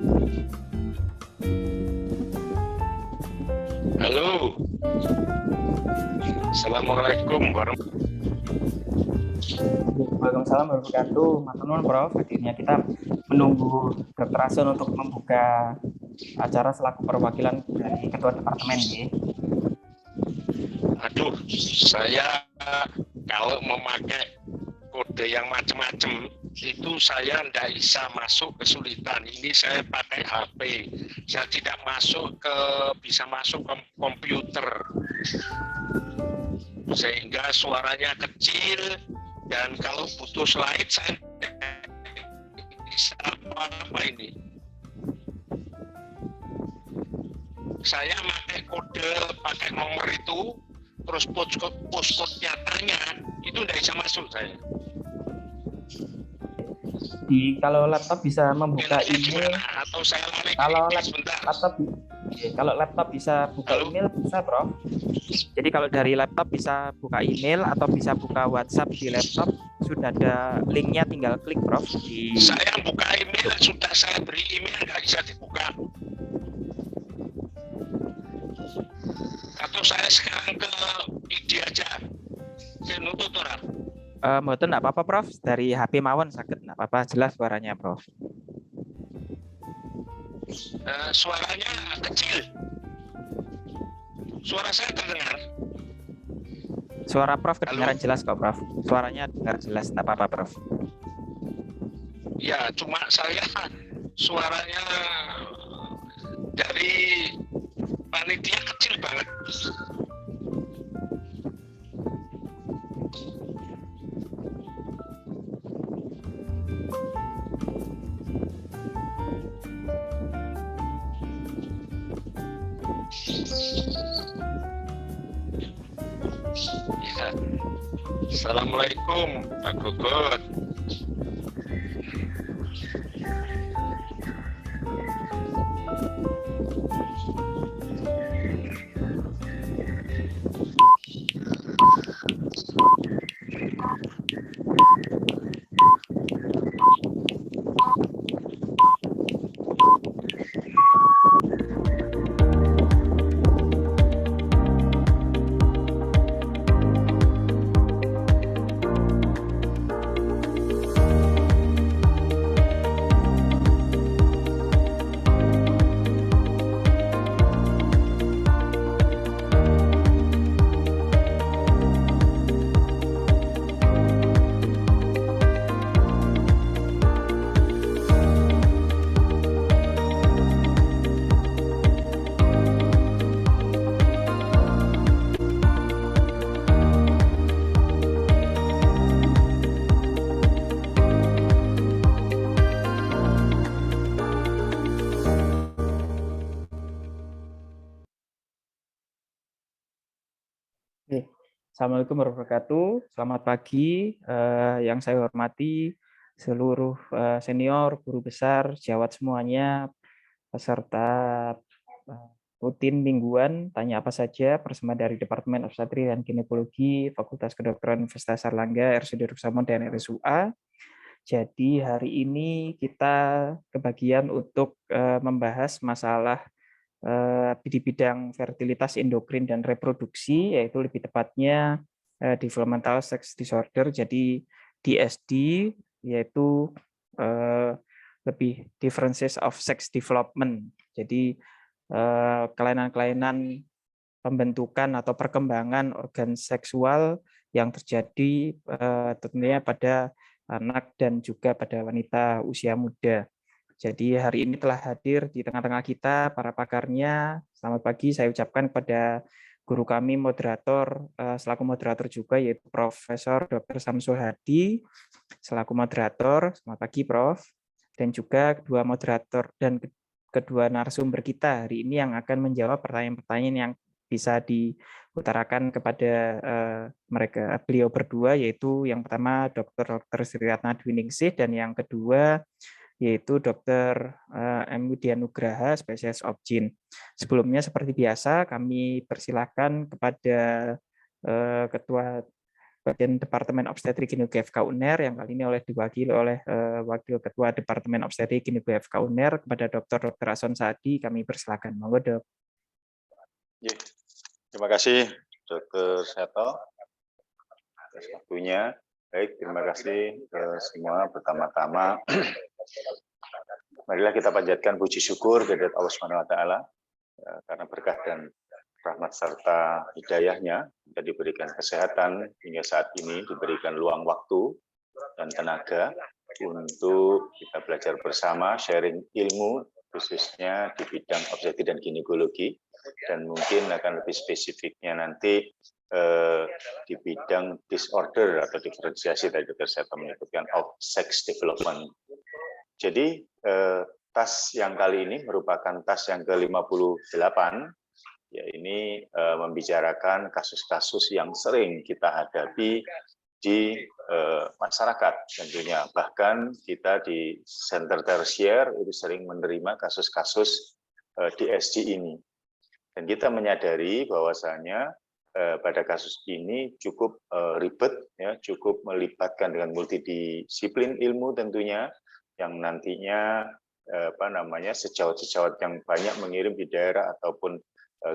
Halo, Assalamualaikum Waalaikumsalam warahmatullahi wabarakatuh. Matur Prof. Akhirnya kita menunggu Dr. Asun untuk membuka acara selaku perwakilan dari Ketua Departemen. Aduh, saya kalau memakai kode yang macam-macam itu saya tidak bisa masuk kesulitan. Ini saya pakai HP, saya tidak bisa masuk ke komputer, sehingga suaranya kecil. Dan kalau butuh slide saya bisa apa ini. Saya pakai nomor itu, terus postcode nyatanya itu tidak bisa masuk saya. Kalau laptop bisa membuka email, atau saya lari kalau laptop bisa buka email bisa, Prof. Jadi kalau dari laptop bisa buka email atau bisa buka WhatsApp di laptop, sudah ada linknya, tinggal klik, Prof. Saya buka email, sudah saya beri email, nggak bisa dibuka. Atau saya sekarang ke ID aja, saya nutut orang. Mboten enggak apa-apa, Prof. Dari HP mawon sakit, enggak apa-apa, jelas suaranya, Prof. Suaranya kecil. Suara saya terdengar. Suara Prof kedengaran jelas kok, Prof. Suaranya dengar jelas, enggak apa-apa, Prof. Ya, cuma saya suaranya dari panitia kecil banget. Ya. Assalamualaikum, Pak Gogot. Assalamualaikum warahmatullahi wabarakatuh. Selamat pagi, yang saya hormati seluruh senior, guru besar, sejawat semuanya, peserta rutin mingguan, tanya apa saja, bersama dari Departemen Obstetri dan Ginekologi, Fakultas Kedokteran Universitas Airlangga, RSUD Sudarmo dan RSUA. Jadi hari ini kita kebagian untuk membahas masalah di bidang fertilitas endokrin dan reproduksi, yaitu lebih tepatnya developmental sex disorder, jadi DSD, yaitu lebih differences of sex development. Jadi kelainan-kelainan pembentukan atau perkembangan organ seksual yang terjadi tentunya pada anak dan juga pada wanita usia muda. Jadi hari ini telah hadir di tengah-tengah kita para pakarnya. Selamat pagi saya ucapkan kepada guru kami, moderator, selaku moderator juga, yaitu Profesor Dr. Samsul Hadi, selaku moderator. Selamat pagi, Prof. Dan juga kedua moderator dan kedua narasumber kita hari ini yang akan menjawab pertanyaan-pertanyaan yang bisa diutarakan kepada mereka, beliau berdua, yaitu yang pertama Dr. Sri Ratna Dwiningsih dan yang kedua yaitu Dr. M. Widya Nugraha, spesialis Obgyn. Sebelumnya seperti biasa kami persilakan kepada Ketua bagian Departemen Obstetrik Ginekologi FK UNER yang kali ini diwakili oleh Wakil Ketua Departemen Obstetrik Ginekologi FK UNER kepada Dr. Ason Saadi. Kami persilakan. Monggo, Dok. Terima kasih Dr. Seto atas waktunya. Baik, terima kasih ke semua. Pertama-tama, marilah kita panjatkan puji syukur kepada Allah Subhanahu wa taala karena berkah dan rahmat serta hidayahnya kita diberikan kesehatan hingga saat ini, diberikan luang waktu dan tenaga untuk kita belajar bersama, sharing ilmu khususnya di bidang obstetrik dan ginekologi, dan mungkin akan lebih spesifiknya nanti di bidang disorder atau diferensiasi tadi Dr. Seto menyebutkan of sex development. Jadi tas yang kali ini merupakan tas yang ke-58, ya ini membicarakan kasus-kasus yang sering kita hadapi di masyarakat tentunya. Bahkan kita di center tersier itu sering menerima kasus-kasus DSD ini. Dan kita menyadari bahwasanya pada kasus ini cukup ribet, ya, cukup melibatkan dengan multidisiplin ilmu tentunya, yang nantinya sejawat-sejawat yang banyak mengirim di daerah ataupun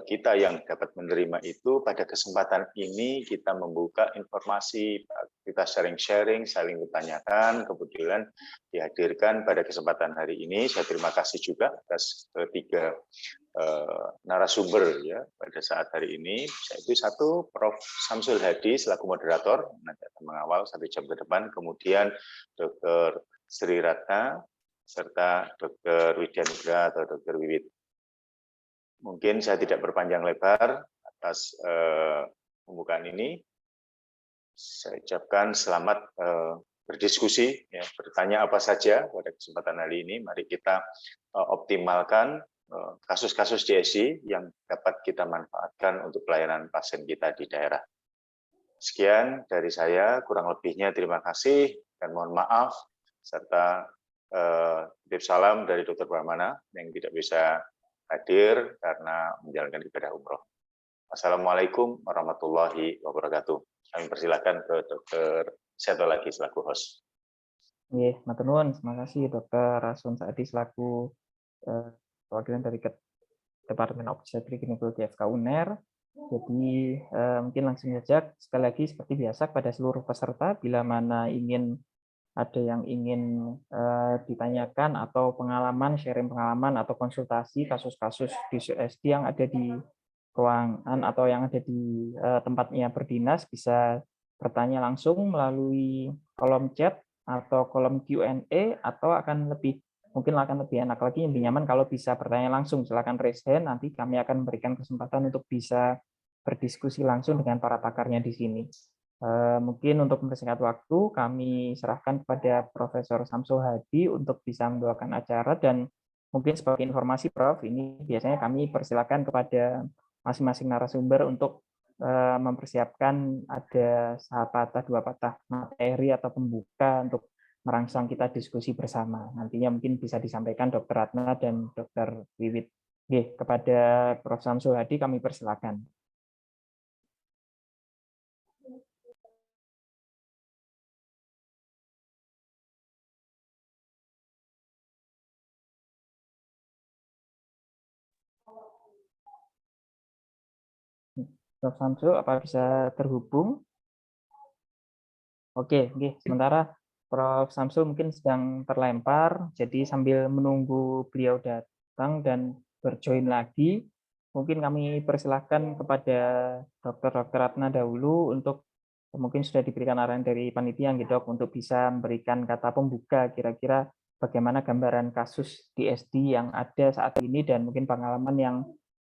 kita yang dapat menerima itu. Pada kesempatan ini kita membuka informasi, kita sharing-sharing, saling bertanyakan, kebetulan dihadirkan pada kesempatan hari ini. Saya terima kasih juga atas ketiga narasumber ya pada saat hari ini, yaitu satu Prof. Samsul Hadi selaku moderator, nanti akan mengawal 1 jam ke depan, kemudian Dr. Sri Ratna, serta Dr. Widya Nugra atau Dr. Wiwit. Mungkin saya tidak berpanjang lebar atas pembukaan ini. Saya ucapkan selamat berdiskusi, ya, bertanya apa saja pada kesempatan hari ini. Mari kita optimalkan kasus-kasus DSD yang dapat kita manfaatkan untuk pelayanan pasien kita di daerah. Sekian dari saya, kurang lebihnya terima kasih dan mohon maaf, serta titip salam dari Dr. Brahmana yang tidak bisa hadir karena menjalankan ibadah umroh. Assalamualaikum warahmatullahi wabarakatuh. Kami persilakan ke Dr. Seto lagi selaku host. Iya, matur nuwun. Terima kasih Dr. Ason Saadi selaku perwakilan dari Departemen Obstetrik Ginekologi FK UNER. Jadi mungkin langsung saja, sekali lagi seperti biasa pada seluruh peserta, bila mana ada yang ingin ditanyakan atau pengalaman, sharing pengalaman atau konsultasi kasus-kasus DSD yang ada di ruangan atau yang ada di tempatnya berdinas, bisa bertanya langsung melalui kolom chat atau kolom Q&A, atau mungkin akan lebih enak lagi, lebih nyaman kalau bisa bertanya langsung. Silakan raise hand, nanti kami akan memberikan kesempatan untuk bisa berdiskusi langsung dengan para pakarnya di sini. Mungkin untuk mempersingkat waktu, kami serahkan kepada Profesor Samsul Hadi untuk bisa membawakan acara, dan mungkin sebagai informasi Prof, ini biasanya kami persilakan kepada masing-masing narasumber untuk mempersiapkan ada 1 2 patah materi atau pembuka untuk merangsang kita diskusi bersama. Nantinya mungkin bisa disampaikan Dr. Ratna dan Dr. Wiwit. Oke, kepada Prof. Samsul Hadi kami persilakan. Prof. Samsul, apa bisa terhubung? Oke, sementara Prof. Samsul mungkin sedang terlempar, jadi sambil menunggu beliau datang dan berjoin lagi, mungkin kami persilahkan kepada Dr. Ratna dahulu untuk, mungkin sudah diberikan arahan dari panitia Dok, untuk bisa memberikan kata pembuka kira-kira bagaimana gambaran kasus DSD yang ada saat ini dan mungkin pengalaman yang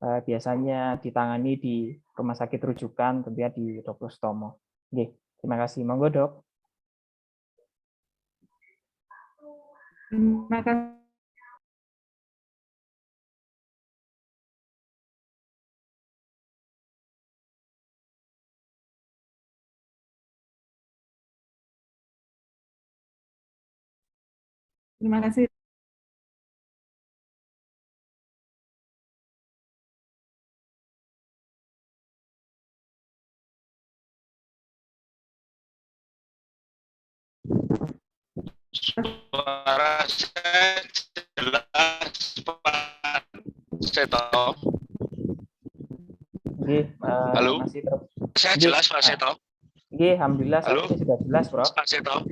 biasanya ditangani di rumah sakit rujukan, tentunya di Dr. Sutomo. Terima kasih. Monggo, Dok. Terima kasih. Terima kasih. Suara saya jelas, Pak Seto. Halo? Masih terus. Saya jelas, Pak Seto. Alhamdulillah saat ini sudah jelas, Bro. Pak Seto.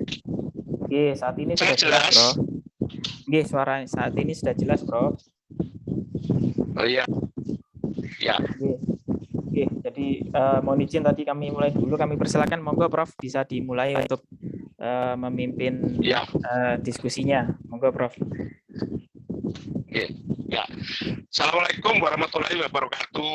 Saat ini Saya sudah jelas, Bro. jelas. Suara saat ini sudah jelas, Bro. Oh iya. Ya. Jadi mohon izin tadi kami mulai dulu, kami persilakan, monggo Prof bisa dimulai untuk memimpin diskusinya. Monggo Prof. Ya. Assalamualaikum warahmatullahi wabarakatuh.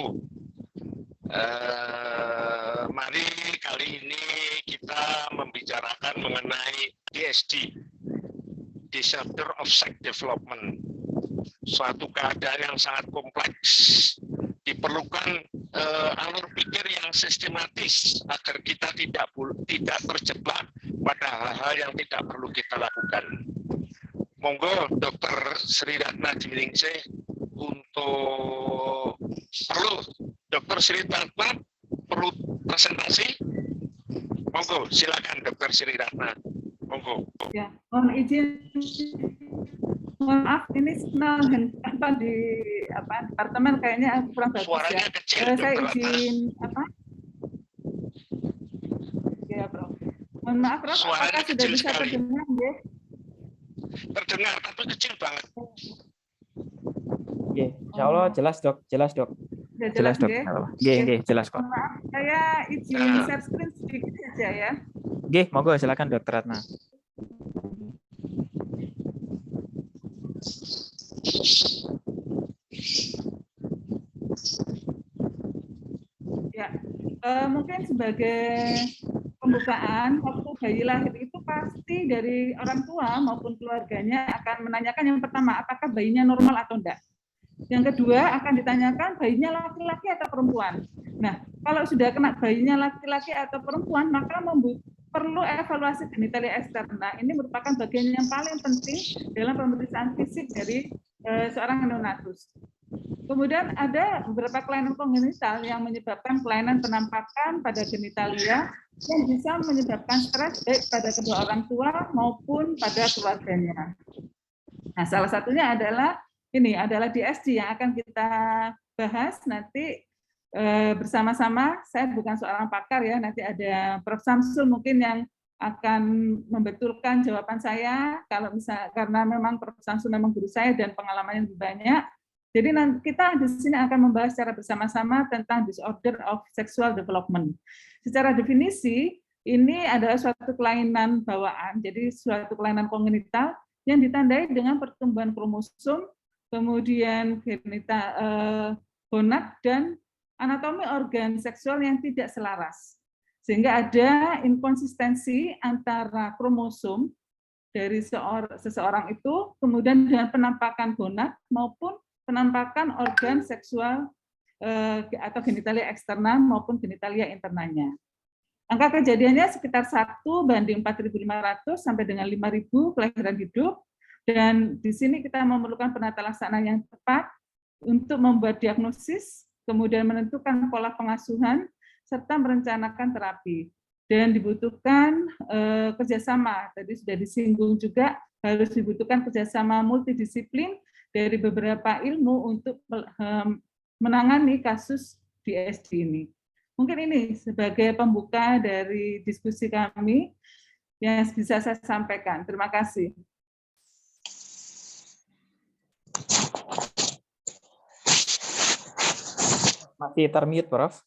Mari kali ini kita membicarakan mengenai DSD, Disorder of Sex Development, suatu keadaan yang sangat kompleks. Diperlukan alur pikir yang sistematis agar kita tidak terjebak pada hal-hal yang tidak perlu kita lakukan. Monggo Dr. Sri Ratna Jiminingsih untuk Dr. Sri Ratna perlu presentasi. Monggo silakan Dr. Sri Ratna. Monggo. Ya, mohon izin. Mohon maaf, ini signal di departemen kayaknya kurang bagus. Suaranya ya. kecil, Saya Dr. izin Ya, Bro. Mohon maaf, Prof. Suaranya Apakah sudah kecil bisa sekali. terdengar, ya? Terdengar tapi kecil banget. Insya Allah jelas, Dok. Jelas, Dok. Ya, Jelas, Dok. ya? Jelas kok. Mohon maaf, saya izin share screen sedikit saja ya. Monggo silakan Dr. Ratna. Ya, mungkin sebagai pembukaan, waktu bayi lahir itu pasti dari orang tua maupun keluarganya akan menanyakan yang pertama, apakah bayinya normal atau enggak. Yang kedua akan ditanyakan bayinya laki-laki atau perempuan. Nah, kalau sudah kena bayinya laki-laki atau perempuan, maka perlu evaluasi genitalia eksterna. Ini merupakan bagian yang paling penting dalam pemeriksaan fisik dari seorang neonatus. Kemudian ada beberapa kelainan kongenital yang menyebabkan kelainan penampakan pada genitalia yang bisa menyebabkan stres baik pada kedua orang tua maupun pada keluarganya. Nah, salah satunya adalah DSD yang akan kita bahas nanti bersama-sama. Saya bukan seorang pakar ya, nanti ada Prof. Samsul mungkin yang akan membetulkan jawaban saya karena memang Prof. Samsul memang guru saya dan pengalamannya lebih banyak. Jadi nanti kita di sini akan membahas secara bersama-sama tentang disorder of sexual development. Secara definisi, ini adalah suatu kelainan bawaan, jadi suatu kelainan kongenital yang ditandai dengan pertumbuhan kromosom, kemudian gonad dan anatomi organ seksual yang tidak selaras. Sehingga ada inkonsistensi antara kromosom dari seseorang itu, kemudian dengan penampakan gonad maupun penampakan organ seksual atau genitalia eksterna maupun genitalia internanya. Angka kejadiannya sekitar 1:4.500 sampai dengan 5.000 kelahiran hidup, dan di sini kita memerlukan penata laksana yang tepat untuk membuat diagnosis, kemudian menentukan pola pengasuhan, serta merencanakan terapi. Dan dibutuhkan kerjasama, tadi sudah disinggung juga, harus dibutuhkan kerjasama multidisiplin dari beberapa ilmu untuk menangani kasus DSD ini. Mungkin ini sebagai pembuka dari diskusi kami yang bisa saya sampaikan. Terima kasih. Masih termute, Prof.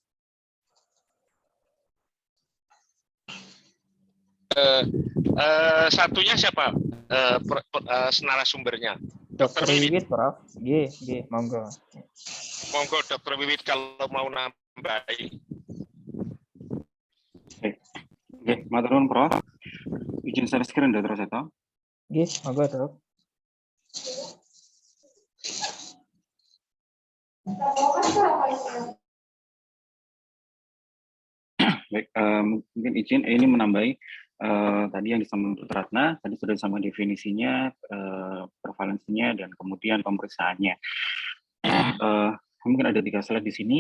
Satunya siapa? Narasumbernya. Dr. Wiwit, Prof. Monggo. Monggo Dr. Wiwit kalau mau nambahi. Oke, matur nuwun Prof. Izin share screen Dr. Seto. Monggo, Dok. Baik, mungkin izin ini menambahi tadi yang disampaikan Dr. Ratna, tadi sudah disampaikan definisinya, prevalensinya, dan kemudian pemeriksaannya. Mungkin ada 3 slide di sini.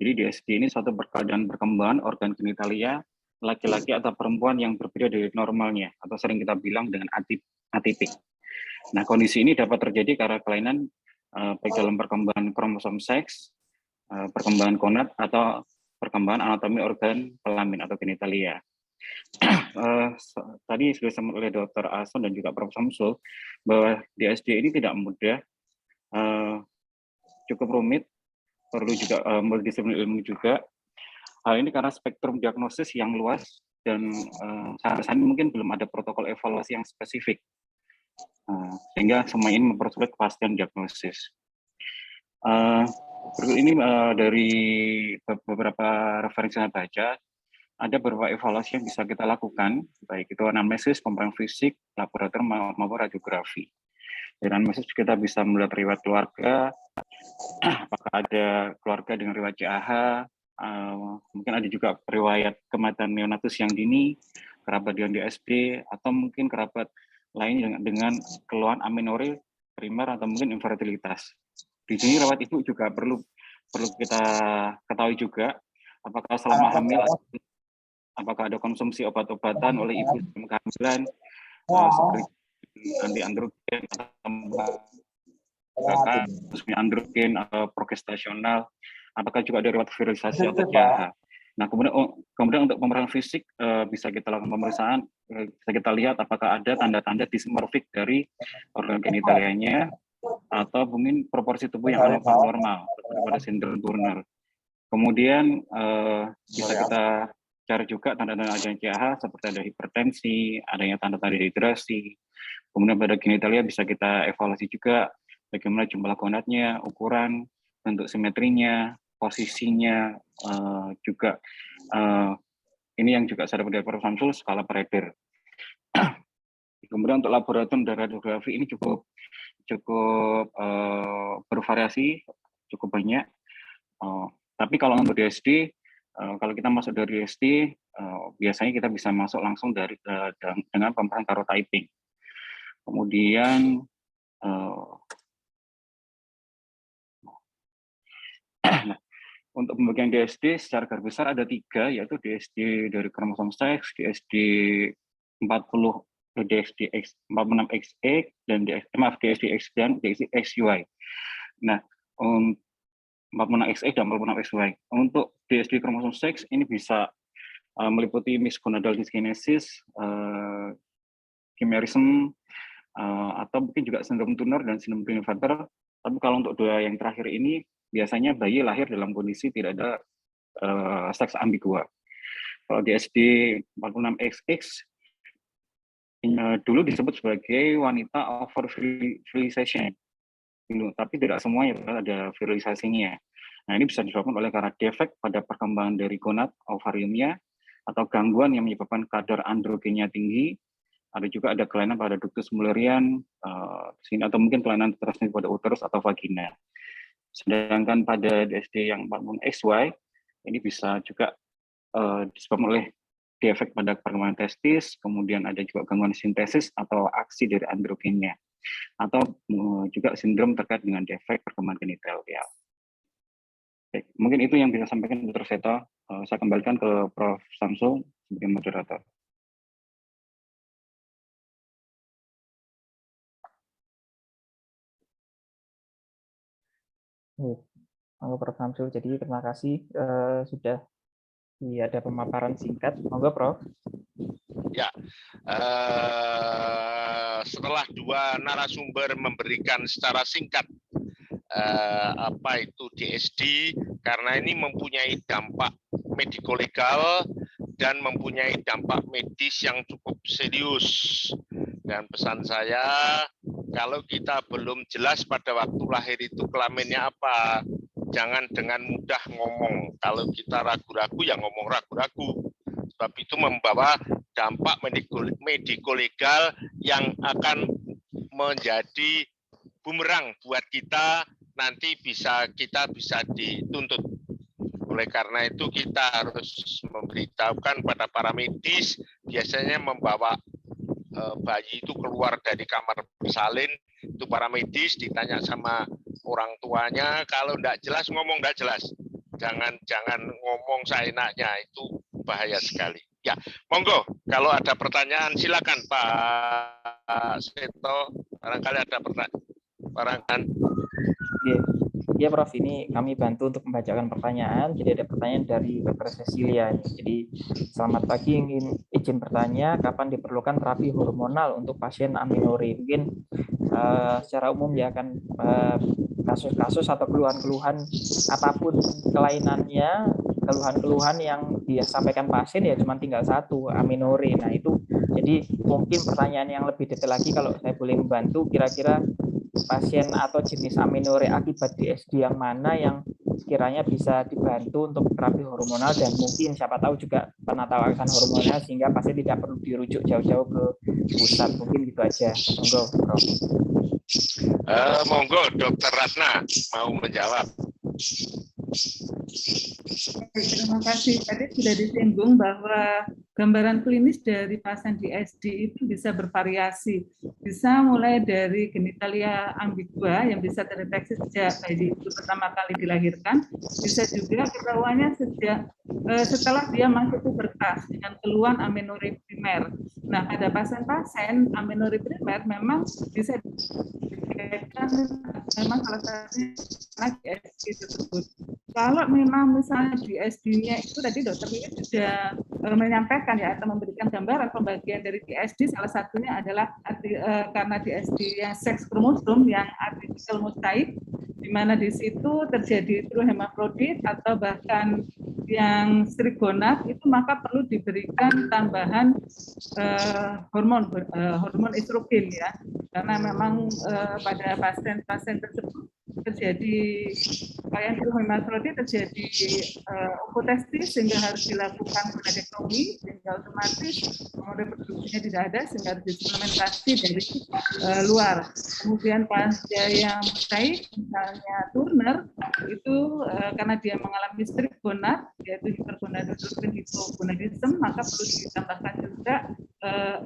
Jadi DSD ini suatu keadaan perkembangan organ genitalia laki-laki atau perempuan yang berbeda dari normalnya, atau sering kita bilang dengan atipik. Nah, kondisi ini dapat terjadi karena kelainan baik dalam perkembangan kromosom seks, perkembangan gonad, atau perkembangan anatomi organ kelamin atau genitalia. Tadi sudah disebut oleh Dr. Ason dan juga Prof. Samsul bahwa DSD ini tidak mudah, cukup rumit, perlu juga multidisipliner ilmu juga. Hal ini karena spektrum diagnosis yang luas dan saat ini mungkin belum ada protokol evaluasi yang spesifik, sehingga semua ini mempersulit kepastian diagnosis. Berikut ini dari beberapa referensi yang saya baca, ada beberapa evaluasi yang bisa kita lakukan, baik itu anamnesis, pemeriksaan fisik, laboratorium maupun radiografi. Dari anamnesis kita bisa melihat riwayat keluarga, apakah ada keluarga dengan riwayat CAH, mungkin ada juga riwayat kematian neonatus yang dini, kerabat dengan DSD, atau mungkin kerabat lain dengan keluhan amenorrhea primer atau mungkin infertilitas. Di sini riwayat ibu juga perlu kita ketahui juga, apakah selama hamil apakah ada konsumsi obat-obatan oleh ibu sebelum kehamilan, seperti anti-androgen atau androgen atau progestasional, apakah juga ada riwayat virilisasi atau CAH. Nah, kemudian untuk pemeriksaan fisik bisa kita lakukan pemeriksaan, bisa kita lihat apakah ada tanda-tanda dismorfik dari organ genitalianya atau mungkin proporsi tubuh yang normal pada sindrom Turner. Kemudian bisa kita cari juga tanda-tanda adanya CAH seperti ada hipertensi, adanya tanda-tanda dehidrasi. Kemudian pada genitalia bisa kita evaluasi juga bagaimana jumlah gonadnya, ukuran, bentuk simetrinya, posisinya, juga ini yang juga saya dapat dari Prof. Samsul, skala Prader. Kemudian untuk laboratorium dan radiografi ini cukup bervariasi, cukup banyak. Tapi kalau untuk DSD, kalau kita masuk dari DSD, biasanya kita bisa masuk langsung dengan pemeriksaan karyotyping. Kemudian untuk pembagian DSD secara garis besar ada 3, yaitu DSD dari kromosom seks, DSD 40, DSD 46XX, dan DSD X dan DSD XY. Nah, 46XX dan 46XY. Untuk DSD kromosom seks ini bisa meliputi misgonadal dyskinesis, chimerism, atau mungkin juga sindrom Turner dan sindrom Klinefelter. Tapi kalau untuk 2 yang terakhir ini, biasanya bayi lahir dalam kondisi tidak ada seks ambigua. Kalau DSD 46XX, dulu disebut sebagai wanita over virilization, tapi tidak semuanya ada virilisasinya. Nah, ini bisa disebabkan oleh karena defek pada perkembangan dari gonad ovariumnya atau gangguan yang menyebabkan kadar androgennya tinggi. Ada juga ada kelainan pada ductus Mullerian, atau mungkin kelainan transmisi pada uterus atau vagina. Sedangkan pada DSD yang 40XY ini bisa juga disebabkan oleh defek pada perkembangan testis, kemudian ada juga gangguan sintesis atau aksi dari androgennya, atau juga sindrom terkait dengan defek perkembangan genitalia. Baik, mungkin itu yang bisa sampaikan Dr. Seto. Saya kembalikan ke Prof. Samsul sebagai moderator. Monggo Prof. Samsul. Jadi terima kasih sudah ada pemaparan singkat. Monggo Prof. Ya, setelah 2 narasumber memberikan secara singkat apa itu DSD, karena ini mempunyai dampak mediko-legal dan mempunyai dampak medis yang cukup serius. Dan pesan saya, kalau kita belum jelas pada waktu lahir itu kelaminnya apa, jangan dengan mudah ngomong. Kalau kita ragu-ragu, ya ngomong ragu-ragu. Sebab itu membawa dampak mediko-legal yang akan menjadi bumerang buat kita, nanti kita bisa dituntut. Oleh karena itu kita harus memberitahukan pada para medis, biasanya membawa bayi itu keluar dari kamar bersalin, itu para medis ditanya sama orang tuanya, kalau enggak jelas ngomong enggak jelas. Jangan ngomong seenaknya, itu bahaya sekali. Ya, monggo. Kalau ada pertanyaan, silakan Pak Seto. Barangkali ada pertanyaan. Ya Prof, ini kami bantu untuk membacakan pertanyaan. Jadi ada pertanyaan dari Dr. Cecilia. Jadi selamat pagi, ingin izin bertanya kapan diperlukan terapi hormonal untuk pasien amenorrhea. Mungkin secara umum ya kan kasus-kasus atau keluhan-keluhan apapun kelainannya, keluhan-keluhan yang disampaikan pasien ya cuma tinggal satu, amenorrhea. Nah itu jadi mungkin pertanyaan yang lebih detail lagi kalau saya boleh membantu, kira-kira pasien atau jenis amenorrhea akibat DSD yang mana yang sekiranya bisa dibantu untuk terapi hormonal, dan mungkin siapa tahu juga penata laksan hormonal sehingga pasien tidak perlu dirujuk jauh-jauh ke pusat. Mungkin gitu aja. Monggo, Prof. Monggo, Dr. Ratna mau menjawab. Terima kasih. Tadi sudah disinggung bahwa gambaran klinis dari pasien DSD itu bisa bervariasi. Bisa mulai dari genitalia ambigua yang bisa terdeteksi sejak bayi itu pertama kali dilahirkan. Bisa juga ketahuannya setelah dia masuk pubertas dengan keluhan amenorrhea primer. Nah, pada pasien-pasien amenorrhea primer memang bisa dikaitkan memang salah satunya DSD tersebut. Kalau memang misalnya DSD-nya itu tadi dokter ini sudah menyampaikan ya atau memberikan gambaran pembagian dari DSD, salah satunya adalah karena DSD yang seks kromosom yang artificial mosaic, di mana di situ terjadi true hemafrodit atau bahkan yang strigonat, itu maka perlu diberikan tambahan hormon estrogen ya, karena memang pada pasien-pasien tersebut terjadi yang hemafrodit, terjadi ovotestis sehingga harus dilakukan gonadektomi, sehingga otomatis hormon reproduksinya tidak ada sehingga harus disuplementasi dari luar. Kemudian pada yang mosaic misalnya Turner itu karena dia mengalami strigonat yaitu hipergonadotropin hipogonadism, maka perlu ditambahkan juga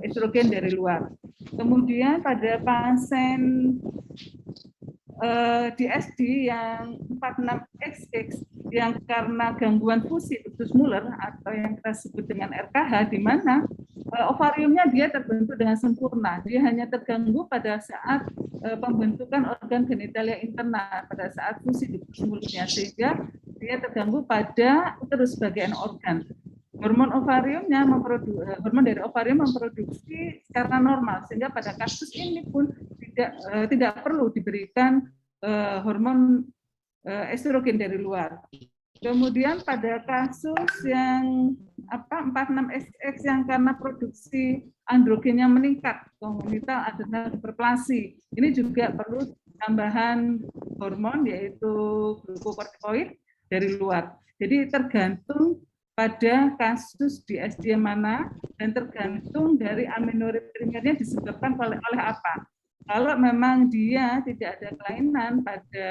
estrogen dari luar. Kemudian pada pasien DSD yang 46XX yang karena gangguan fusi usus Muller atau yang kita sebut dengan RKH, di mana ovariumnya dia terbentuk dengan sempurna, dia hanya terganggu pada saat pembentukan organ genitalia internal pada saat fusi di usus mulutnya, sehingga dia terganggu pada uterus bagian organ. Hormon dari ovarium memproduksi secara normal, sehingga pada kasus ini pun tidak perlu diberikan hormon estrogen dari luar. Kemudian pada kasus yang 46XX yang karena produksi androgennya meningkat, congenital adrenal hiperplasi, ini juga perlu tambahan hormon yaitu glukokortikoid dari luar. Jadi tergantung pada kasus DSD mana dan tergantung dari amenorrhea primernya disebabkan oleh apa. Kalau memang dia tidak ada kelainan pada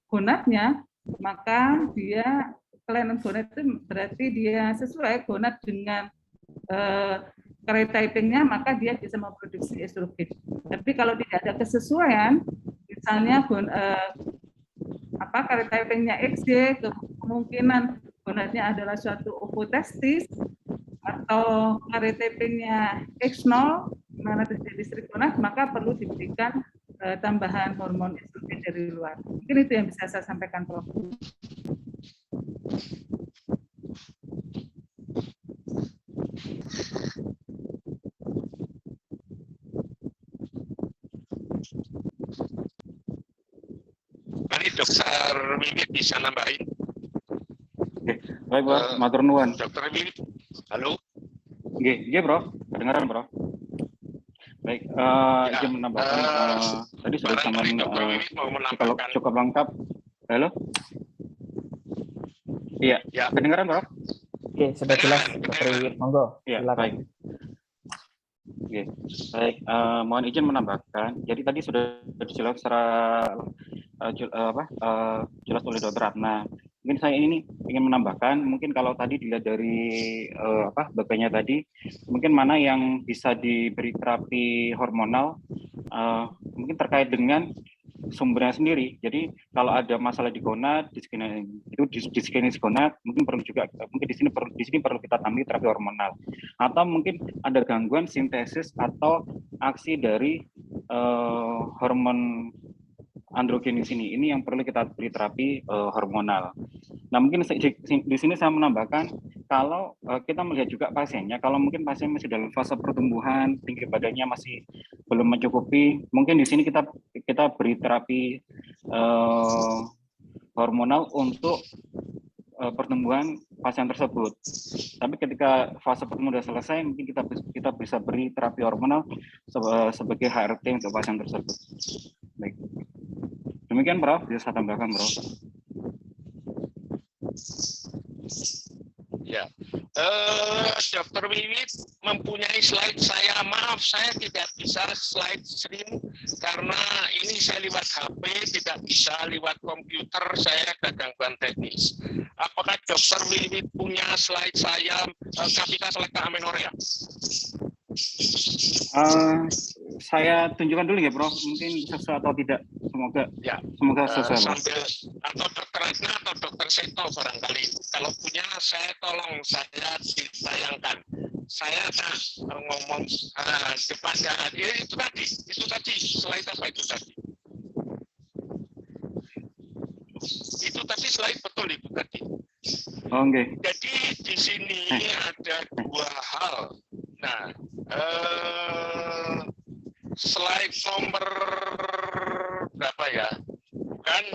gonadnya, maka dia kelainan gonad itu berarti dia sesuai gonad dengan karyotypingnya, maka dia bisa memproduksi estrogen. Tapi kalau tidak ada kesesuaian, misalnya karyotypingnya XY, kemungkinan gonadnya adalah suatu ovotestis, atau karyotypingnya X0, mana terjadi strigonat, maka perlu diberikan tambahan hormon estrogen dari luar. Mungkin itu yang bisa saya sampaikan, Prof. Mari Dokter Mimit bisa nambahin. Oke, baik Bro, matur nuwun. Dokter Mimit, halo. Nggih, Bro. Kedengaran, Bro. Baik, izin menambahkan tadi sudah disampaikan kalau cukup lengkap. Halo? Iya, ya. Kedengaran, Bro? Oke, sudah jelas, Dr. Monggo. Iya, baik. Oke, baik. Mohon izin menambahkan. Jadi tadi sudah dijelaskan secara jelas oleh Dr. Ratna. Mungkin saya ini ingin menambahkan, mungkin kalau tadi dilihat dari bagiannya tadi, mungkin mana yang bisa diberi terapi hormonal, mungkin terkait dengan sumbernya sendiri. Jadi kalau ada masalah di gonad, di skinesis gonad, mungkin di sini perlu kita tambahi terapi hormonal. Atau mungkin ada gangguan sintesis atau aksi dari hormon androgenis ini yang perlu kita beri terapi hormonal. Nah, mungkin di sini saya menambahkan, kalau kita melihat juga pasiennya, kalau mungkin pasien masih dalam fase pertumbuhan, tinggi badannya masih belum mencukupi, mungkin di sini kita beri terapi hormonal untuk pertumbuhan pasien tersebut. Tapi ketika fase pertumbuhan sudah selesai, mungkin kita bisa beri terapi hormonal sebagai HRT untuk pasien tersebut. Baik. Demikian, Prof. Bisa saya tambahkan, Prof. Ya, Dr. Wiwit mempunyai slide saya. Maaf, saya tidak bisa slide screen karena ini saya lewat HP, tidak bisa lewat komputer. Saya ada gangguan teknis. Apakah Dr. Wiwit punya slide saya Capitis selecta amenorrhea? Saya tunjukkan dulu ya, Prof. Mungkin sesuai atau tidak. Semoga sesuai. Sambil atau Dr. Ratna atau Dr. Seto barangkali. Kalau punya, saya tolong saya ditayangkan. Saya ngomong kepada itu tadi slide apa itu tadi? Itu tadi slide betul itu tadi. Oke. Jadi di sini ada dua hal. Nah, slide nomor berapa ya? Bukan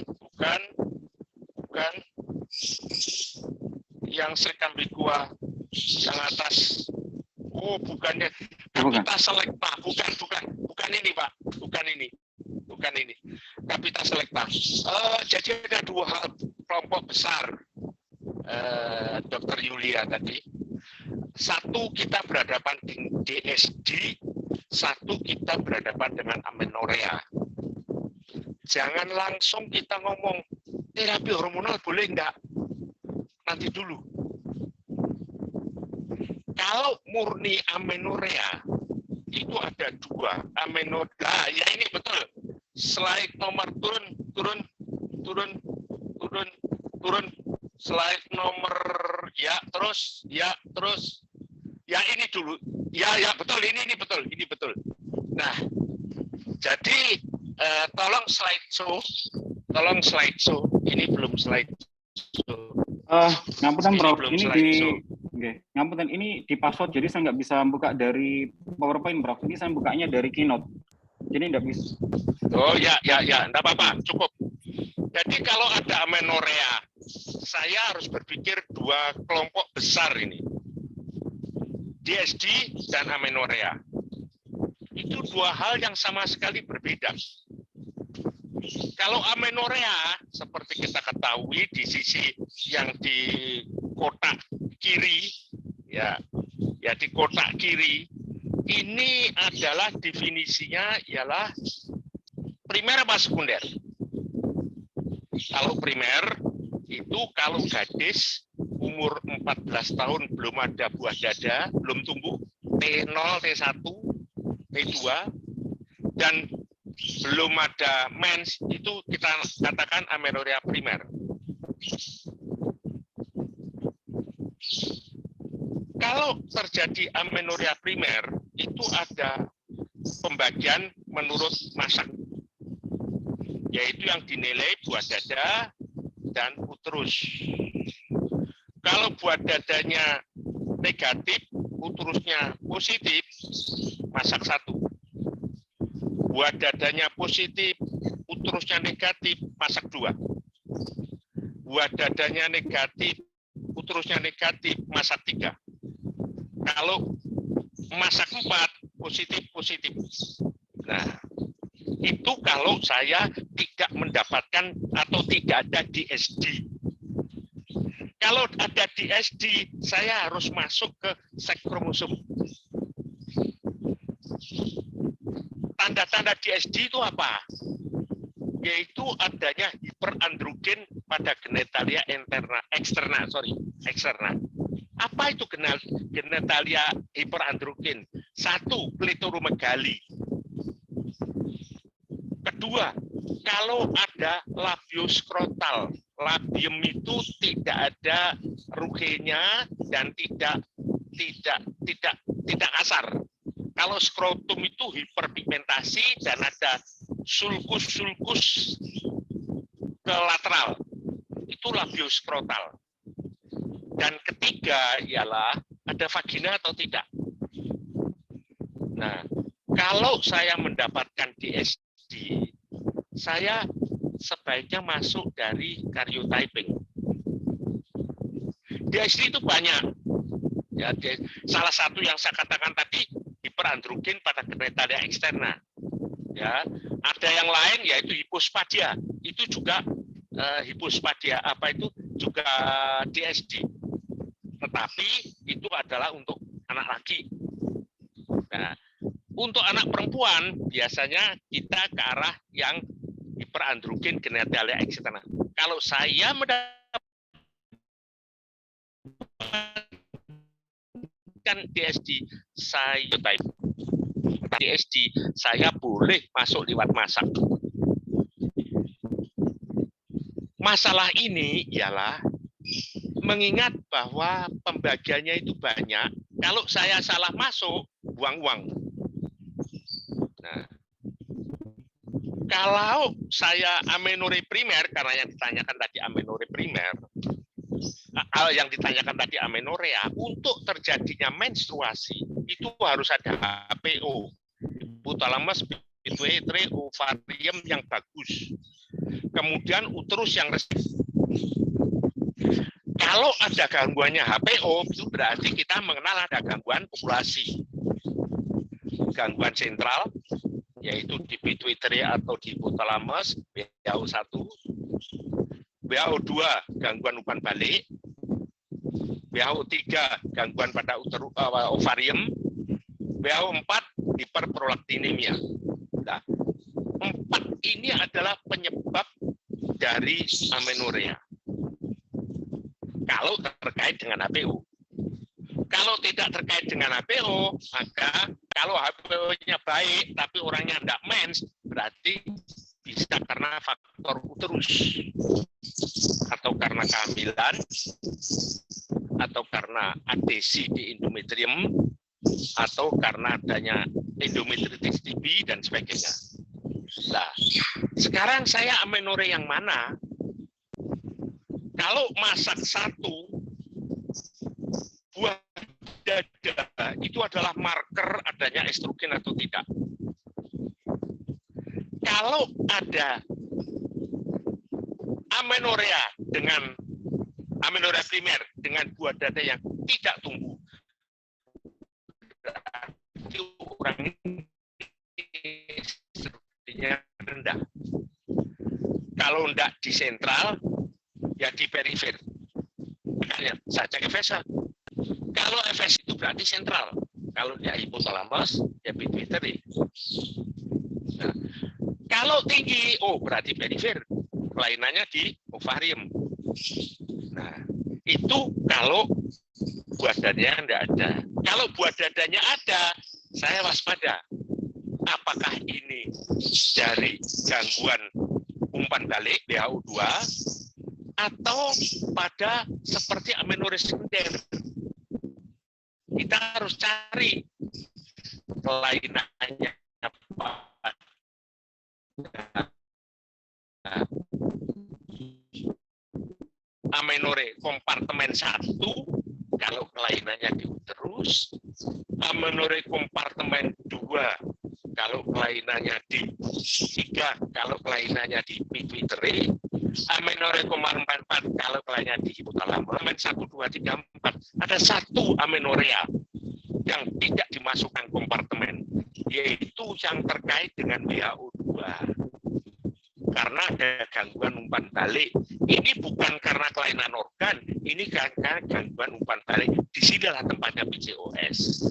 yang sekambigua yang atas. Oh, bukannya Capitis selecta. Bukan ini, Pak. Bukan ini. Capitis selecta. Jadi ada dua hal kelompok besar, Dr. Yulia tadi. Satu, kita berhadapan dengan DSD, satu kita berhadapan dengan amenorrhea. Jangan langsung kita ngomong terapi hormonal boleh enggak? Nanti dulu. Kalau murni amenorrhea itu ada dua. Amenorrhea, ya ini betul. Slide nomor turun. Slide nomor terus. Ya ini dulu. Ya betul, ini betul. Nah, jadi tolong slideshow. Ini belum slideshow. Ngapunten, Prof. Ngapunten, ini di password, jadi saya nggak bisa buka dari PowerPoint, Prof. Ini saya bukanya dari Keynote. Jadi nggak bisa. Oh ya, nggak apa-apa, cukup. Jadi kalau ada amenorrhea, saya harus berpikir dua kelompok besar ini. DSD dan amenorrhea. Itu dua hal yang sama sekali berbeda. Kalau amenorrhea, seperti kita ketahui di sisi yang di kotak kiri, ya di kotak kiri, ini adalah definisinya ialah primer apa sekunder. Kalau primer itu kalau gadis umur 14 tahun belum ada buah dada, belum tumbuh, T0, T1, T2, dan belum ada mens, itu kita katakan amenorrhea primer. Kalau terjadi amenorrhea primer, itu ada pembagian menurut masak, yaitu yang dinilai buah dada dan uterus. Kalau buah dadanya negatif, uterusnya positif, masak 1. Buah dadanya positif, uterusnya negatif, masak 2. Buah dadanya negatif, uterusnya negatif, masak 3. Kalau masak 4, positif. Nah, itu kalau saya tidak mendapatkan atau tidak ada DSD. Kalau ada DSD, saya harus masuk ke seks kromosom. Tanda-tanda DSD itu apa? Yaitu adanya hiperandrogen pada genitalia eksterna. Apa itu genitalia hiperandrogen? 1, klitorimegali. Kedua, kalau ada labioskrotal, labium itu tidak ada ruchenya dan tidak kasar. Kalau skrotum itu hiperpigmentasi dan ada sulcus ke lateral, itu labioskrotal. Dan ketiga ialah ada vagina atau tidak. Nah, kalau saya mendapatkan DSD, saya sebaiknya masuk dari karyotyping. DSD itu banyak. Ya, salah satu yang saya katakan tadi hiperandrogen pada genitalia eksterna. Ya, ada yang lain yaitu hipospadia. Itu juga hipospadia juga DSD. Tetapi itu adalah untuk anak laki. Nah, untuk anak perempuan biasanya kita ke arah yang hiperandrogen genitalia eksterna. Kalau saya mendapatkan DSD, saya boleh masuk lewat masak. Masalah ini ialah mengingat bahwa pembagiannya itu banyak. Kalau saya salah masuk, buang uang. Nah, kalau saya amenorrhea primer, karena yang ditanyakan tadi amenorrhea primer, untuk terjadinya menstruasi itu harus ada HPO, hypothalamus pituitary ovarium yang bagus. Kemudian uterus yang resip. Kalau ada gangguannya HPO, itu berarti kita mengenal ada gangguan populasi. Gangguan sentral, yaitu di pituitary atau di hypothalamus, WHO1. WHO2, gangguan umpan balik. WHO3, gangguan pada ovarium. WHO4, hiperprolaktinemia. Nah, 4 ini adalah penyebab dari amenorrhea. Kalau terkait dengan HPO. Kalau tidak terkait dengan HPO, maka kalau HPO-nya baik tapi orangnya tidak mens, berarti bisa karena faktor uterus, atau karena kehamilan, atau karena adesi di endometrium, atau karena adanya endometritis TB dan sebagainya. Nah, sekarang saya amenorrhea yang mana? Kalau masak 1, buah dada itu adalah marker adanya estrogen atau tidak. Kalau ada amenorrhea primer dengan buah dada yang tidak tumbuh, berarti orang ini estrogennya rendah. Kalau tidak di sentral, ya di perifer. Makanya saya cek FSH. Kalau FS itu berarti sentral. Kalau dia hipotalamus, ya pituitary. Nah, kalau tinggi, berarti perifer. Kelainannya di ovarium. Nah, itu kalau buah dadanya tidak ada. Kalau buah dadanya ada, saya waspada. Apakah ini dari gangguan umpan balik WHO2 atau pada seperti amenorrhea sekunder? Kita harus cari kelainannya apa. Amenorrhea kompartemen 1 kalau kelainannya di uterus, amenorrhea kompartemen 2 kalau kelainannya di 3 kalau kelainannya di pituitary, amenorrhea kompartemen 4 kalau kelainannya di hipotalamus, 1, 2, 3, 4. Ada 1 amenorrhea yang tidak dimasukkan kompartemen, yaitu yang terkait dengan WHO2. Karena ada gangguan umpan balik. Ini bukan karena kelainan organ, ini karena gangguan umpan balik. Disinilah tempatnya PCOS.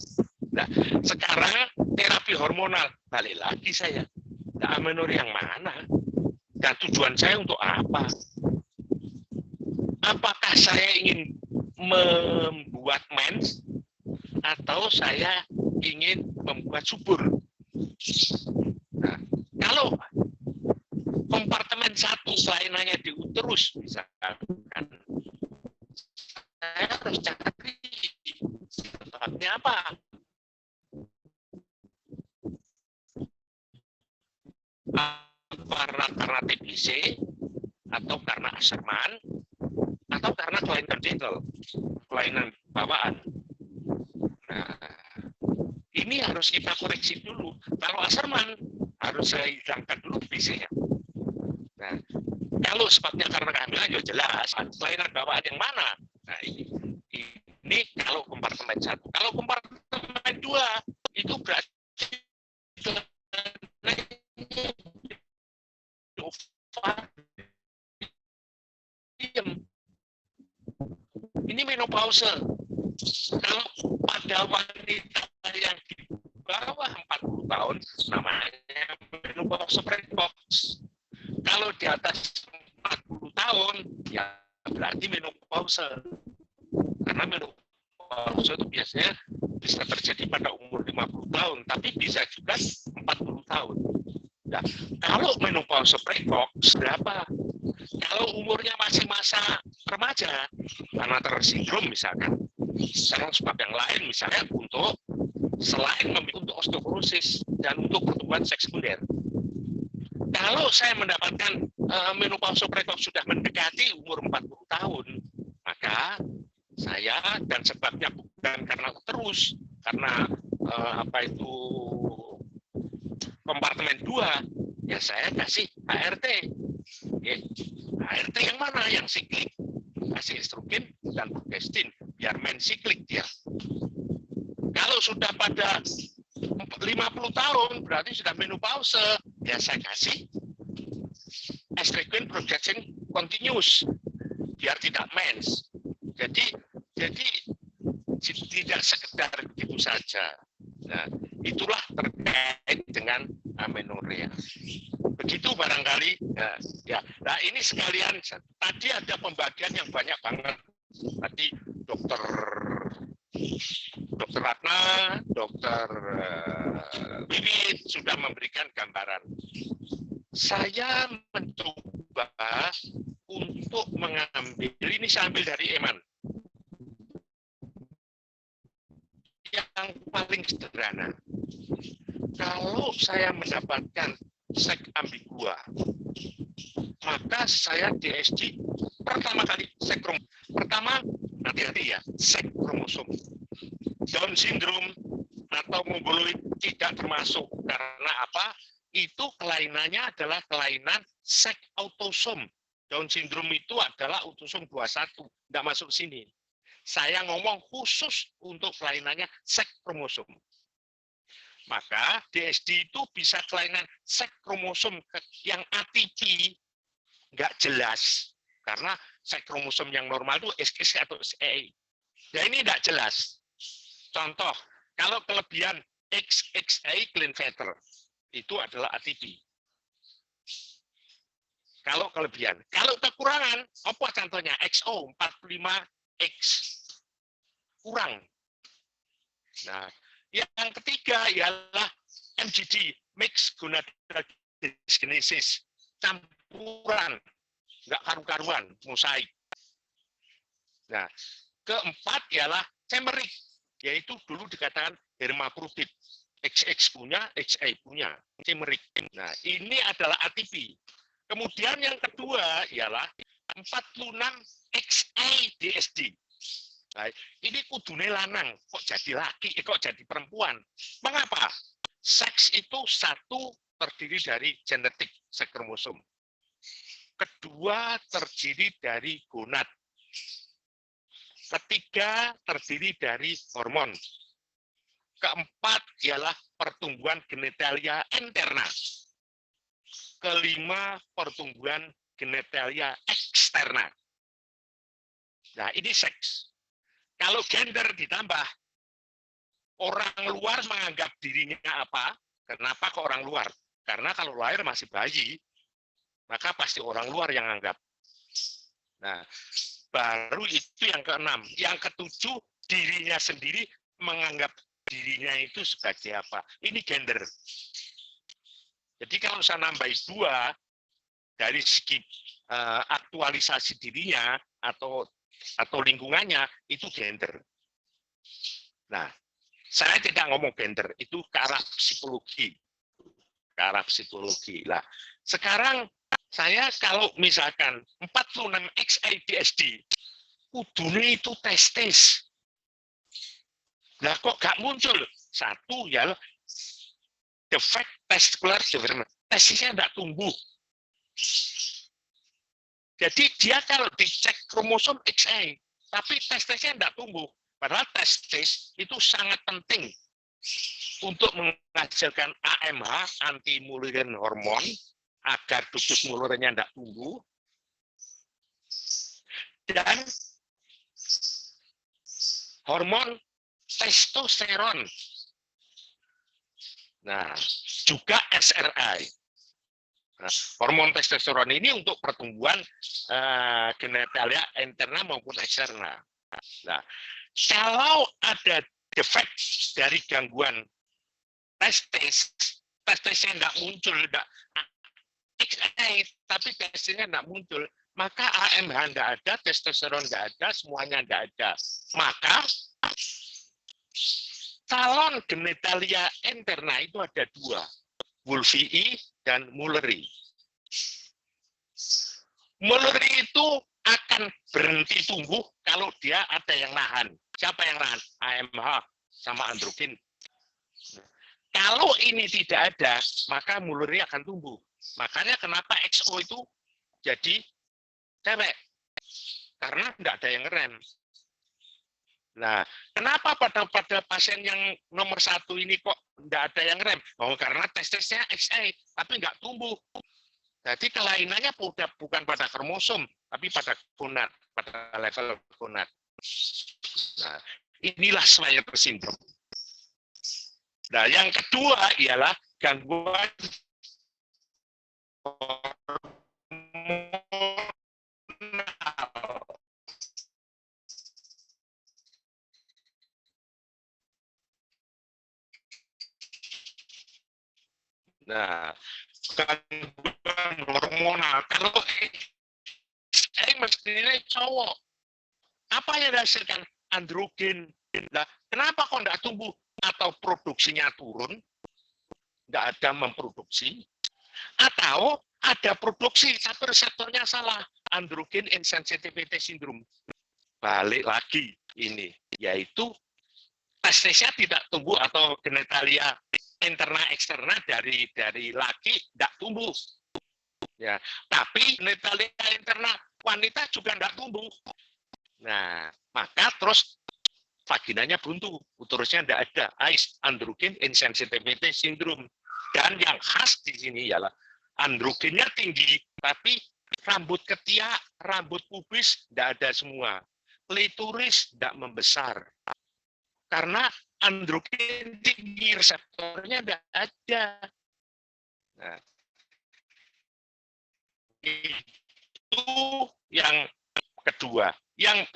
Nah, sekarang terapi hormonal, balik lagi saya. Nah, amenorrhea yang mana? Dan tujuan saya untuk apa? Apakah saya ingin membuat mens atau saya ingin membuat subur? Nah, kalau terus misalkan, saya harus cari sebabnya apa. Karena TBC, atau karena Asherman, atau karena kelainan congenital, kelainan bawaan. Nah, ini harus kita koreksi dulu. Kalau Asherman, harus saya hilangkan dulu TBC-nya. Nah, kalau sebabnya karena kehamilan, ya jelas. Kelainan bawaan yang mana? Nah, ini kalau kompartemen 1. Kalau kompartemen 2, itu berarti ini menopause. Kalau pada wanita yang di bawah 40 tahun, namanya menopause precox. Kalau di atas 40 tahun, ya berarti menopause. Karena menopause itu biasanya bisa terjadi pada umur 50 tahun, tapi bisa juga 40 tahun. Nah, kalau menopause precox berapa? Kalau umurnya masih masa remaja, karena tersindrom misalkan, misalnya sebab yang lain misalnya untuk selain untuk osteoporosis dan untuk pertumbuhan seks sekunder. Kalau saya mendapatkan menopause precox sudah mendekati umur 40 tahun, maka saya, dan sebabnya bukan karena terus, karena kompartemen 2, ya saya kasih ART. Ya, ART yang mana? Yang siklik. Kasih estrogen dan progestin, biar main siklik dia. Kalau sudah pada 50 tahun, berarti sudah menopause, ya saya kasih estrogen progestin continuous, biar tidak mens. Jadi tidak sekedar begitu saja. Nah, itulah terkait dengan amenorrea. Begitu barangkali. Ya. Nah, ini sekalian, tadi ada pembagian yang banyak banget. Tadi Dokter Ratna, Dokter Wiwit sudah memberikan gambaran. Saya mencoba untuk mengambil, ini saya ambil dari Eman, yang paling sederhana. Kalau saya mendapatkan seks ambigua, maka saya DSG pertama kali seks kromosom. Pertama, hati-hati ya, seks kromosom. Down syndrome atau mongoloid tidak termasuk. Karena apa? Itu kelainannya adalah kelainan seks autosom. Down syndrome itu adalah autosom 21, tidak masuk sini. Saya ngomong khusus untuk kelainannya seks kromosom. Maka DSD itu bisa kelainan seks kromosom yang atipi, nggak jelas. Karena seks kromosom yang normal itu XX atau XY. Ya ini nggak jelas. Contoh, kalau kelebihan XXY Klinefelter, itu adalah atipi. Kalau kelebihan. Kalau kekurangan, apa contohnya? XO 45X. Kurang. Nah, yang ketiga ialah MGD, mixed gonadal dysgenesis, campuran, nggak karu-karuan, mosaik. Nah, keempat ialah chimeric, yaitu dulu dikatakan hermafrodit, XX punya, XY punya, chimeric. Nah, ini adalah atipi. Kemudian yang kedua ialah 46XI DSD. Nah, ini kudune lanang, kok jadi laki, kok jadi perempuan. Mengapa? Seks itu satu terdiri dari genetik, seks kromosom. Kedua terdiri dari gonad. Ketiga terdiri dari hormon. Keempat ialah pertumbuhan genitalia interna. Kelima pertumbuhan genitalia eksterna. Nah, ini seks. Kalau gender ditambah, orang luar menganggap dirinya apa? Kenapa kok orang luar? Karena kalau lahir masih bayi, maka pasti orang luar yang anggap. Nah, baru itu yang keenam. Yang ketujuh, dirinya sendiri menganggap dirinya itu sebagai apa? Ini gender. Jadi kalau saya nambahin 2, dari segi aktualisasi dirinya atau lingkungannya itu gender. Nah, saya tidak ngomong gender, itu ke arah psikologi. Lah, sekarang saya kalau misalkan 46 XADSD, kudune itu testis. Nah, kok gak muncul? Satu ya, defect testicular development. Testisnya tidak tumbuh. Jadi dia kalau dicek kromosom XA, tapi testisnya tidak tumbuh. Padahal testis itu sangat penting untuk menghasilkan AMH, anti Mullerian hormon, agar ductus Mulleriannya tidak tumbuh. Dan hormon testosteron. Nah, juga SRI. Nah, hormon testosteron ini untuk pertumbuhan genitalia interna maupun eksterna. Nah, kalau ada defek dari gangguan testisnya tidak muncul, tapi testisnya tidak muncul, maka AMH tidak ada, testosteron tidak ada, semuanya tidak ada. Maka calon genitalia interna itu ada dua, Wolffii dan Mulleri. Mulleri itu akan berhenti tumbuh kalau dia ada yang nahan. Siapa yang nahan? AMH sama androgen. Kalau ini tidak ada, maka Mulleri akan tumbuh. Makanya kenapa XO itu jadi cewek? Karena tidak ada yang ngerem. Nah, kenapa pada pasien yang nomor 1 ini kok tidak ada yang rem? Oh, karena testisnya XA, tapi nggak tumbuh. Jadi kelainannya bukan pada kromosom, tapi pada gonad, pada level gonad. Nah, inilah Swyer syndrome. Nah, yang kedua ialah gangguan Nah, gangguan hormonal. Kalau mestinya cowok, apa yang dihasilkan? Androgen. Nah, kenapa kok tidak tumbuh? Atau produksinya turun? Tidak ada memproduksi. Atau ada produksi, tapi reseptornya salah. Androgen insensitivity syndrome. Balik lagi ini, yaitu testisnya tidak tumbuh atau genitalia interna eksterna dari laki tidak tumbuh, ya. Tapi genitalia interna wanita juga tidak tumbuh. Nah, maka terus vaginanya buntu, uterusnya tidak ada. Androgen insensitivity syndrome. Dan yang khas di sini ialah androgennya tinggi, tapi rambut ketiak, rambut pubis tidak ada semua. Klitoris tidak membesar. Karena androgen tinggi, reseptornya tidak ada. Nah, itu yang kedua. Yang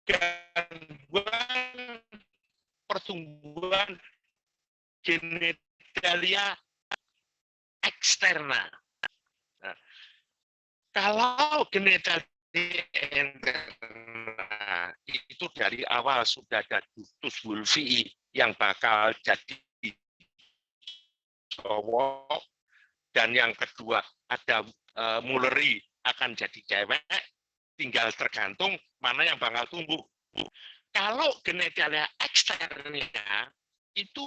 gangguan pertumbuhan genitalia eksterna. Nah, kalau genitalia interna itu dari awal sudah ada ductus Wolffii yang bakal jadi cowok, dan yang kedua ada Mulleri akan jadi cewek, tinggal tergantung mana yang bakal tumbuh. Kalau genitalia eksterna itu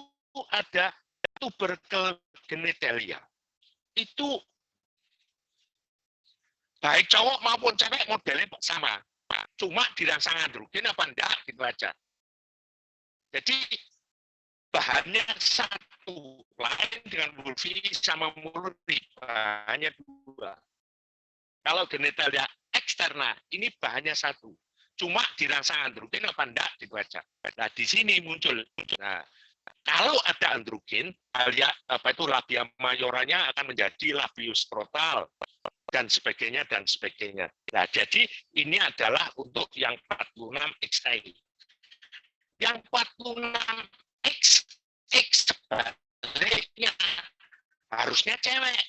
ada tubercle genitalia. Itu baik cowok maupun cewek modelnya sama. Cuma dirangsang androgen apa enggak, gitu aja. Jadi bahannya satu, lain dengan Wolffii sama Mulleri, bahannya dua. Kalau genitalia eksterna, ini bahannya satu. Cuma dirangsang androgen apa enggak, gitu aja. Nah, di sini muncul. Nah, kalau ada androgen, labia majoranya akan menjadi labius scrotal. dan sebagainya, dan sebagainya. Nah, jadi ini adalah untuk yang 46XA. Yang 46XX sebaliknya harusnya cewek.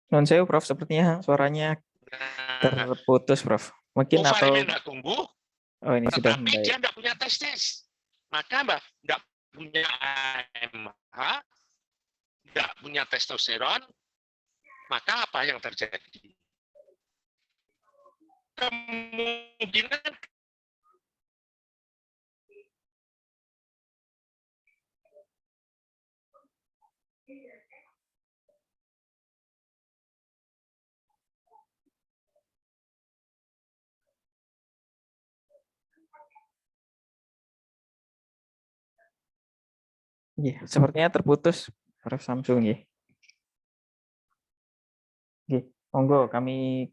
Non sewu, Prof. Sepertinya suaranya terputus, Prof. Mungkin atau ovarinya tidak tumbuh, ini sudah tetapi membaik. dia tidak punya testis. Maka tidak punya AMH, tidak punya testosteron, maka apa yang terjadi? Kemungkinan Sepertinya terputus, Prof. Samsung. Monggo kami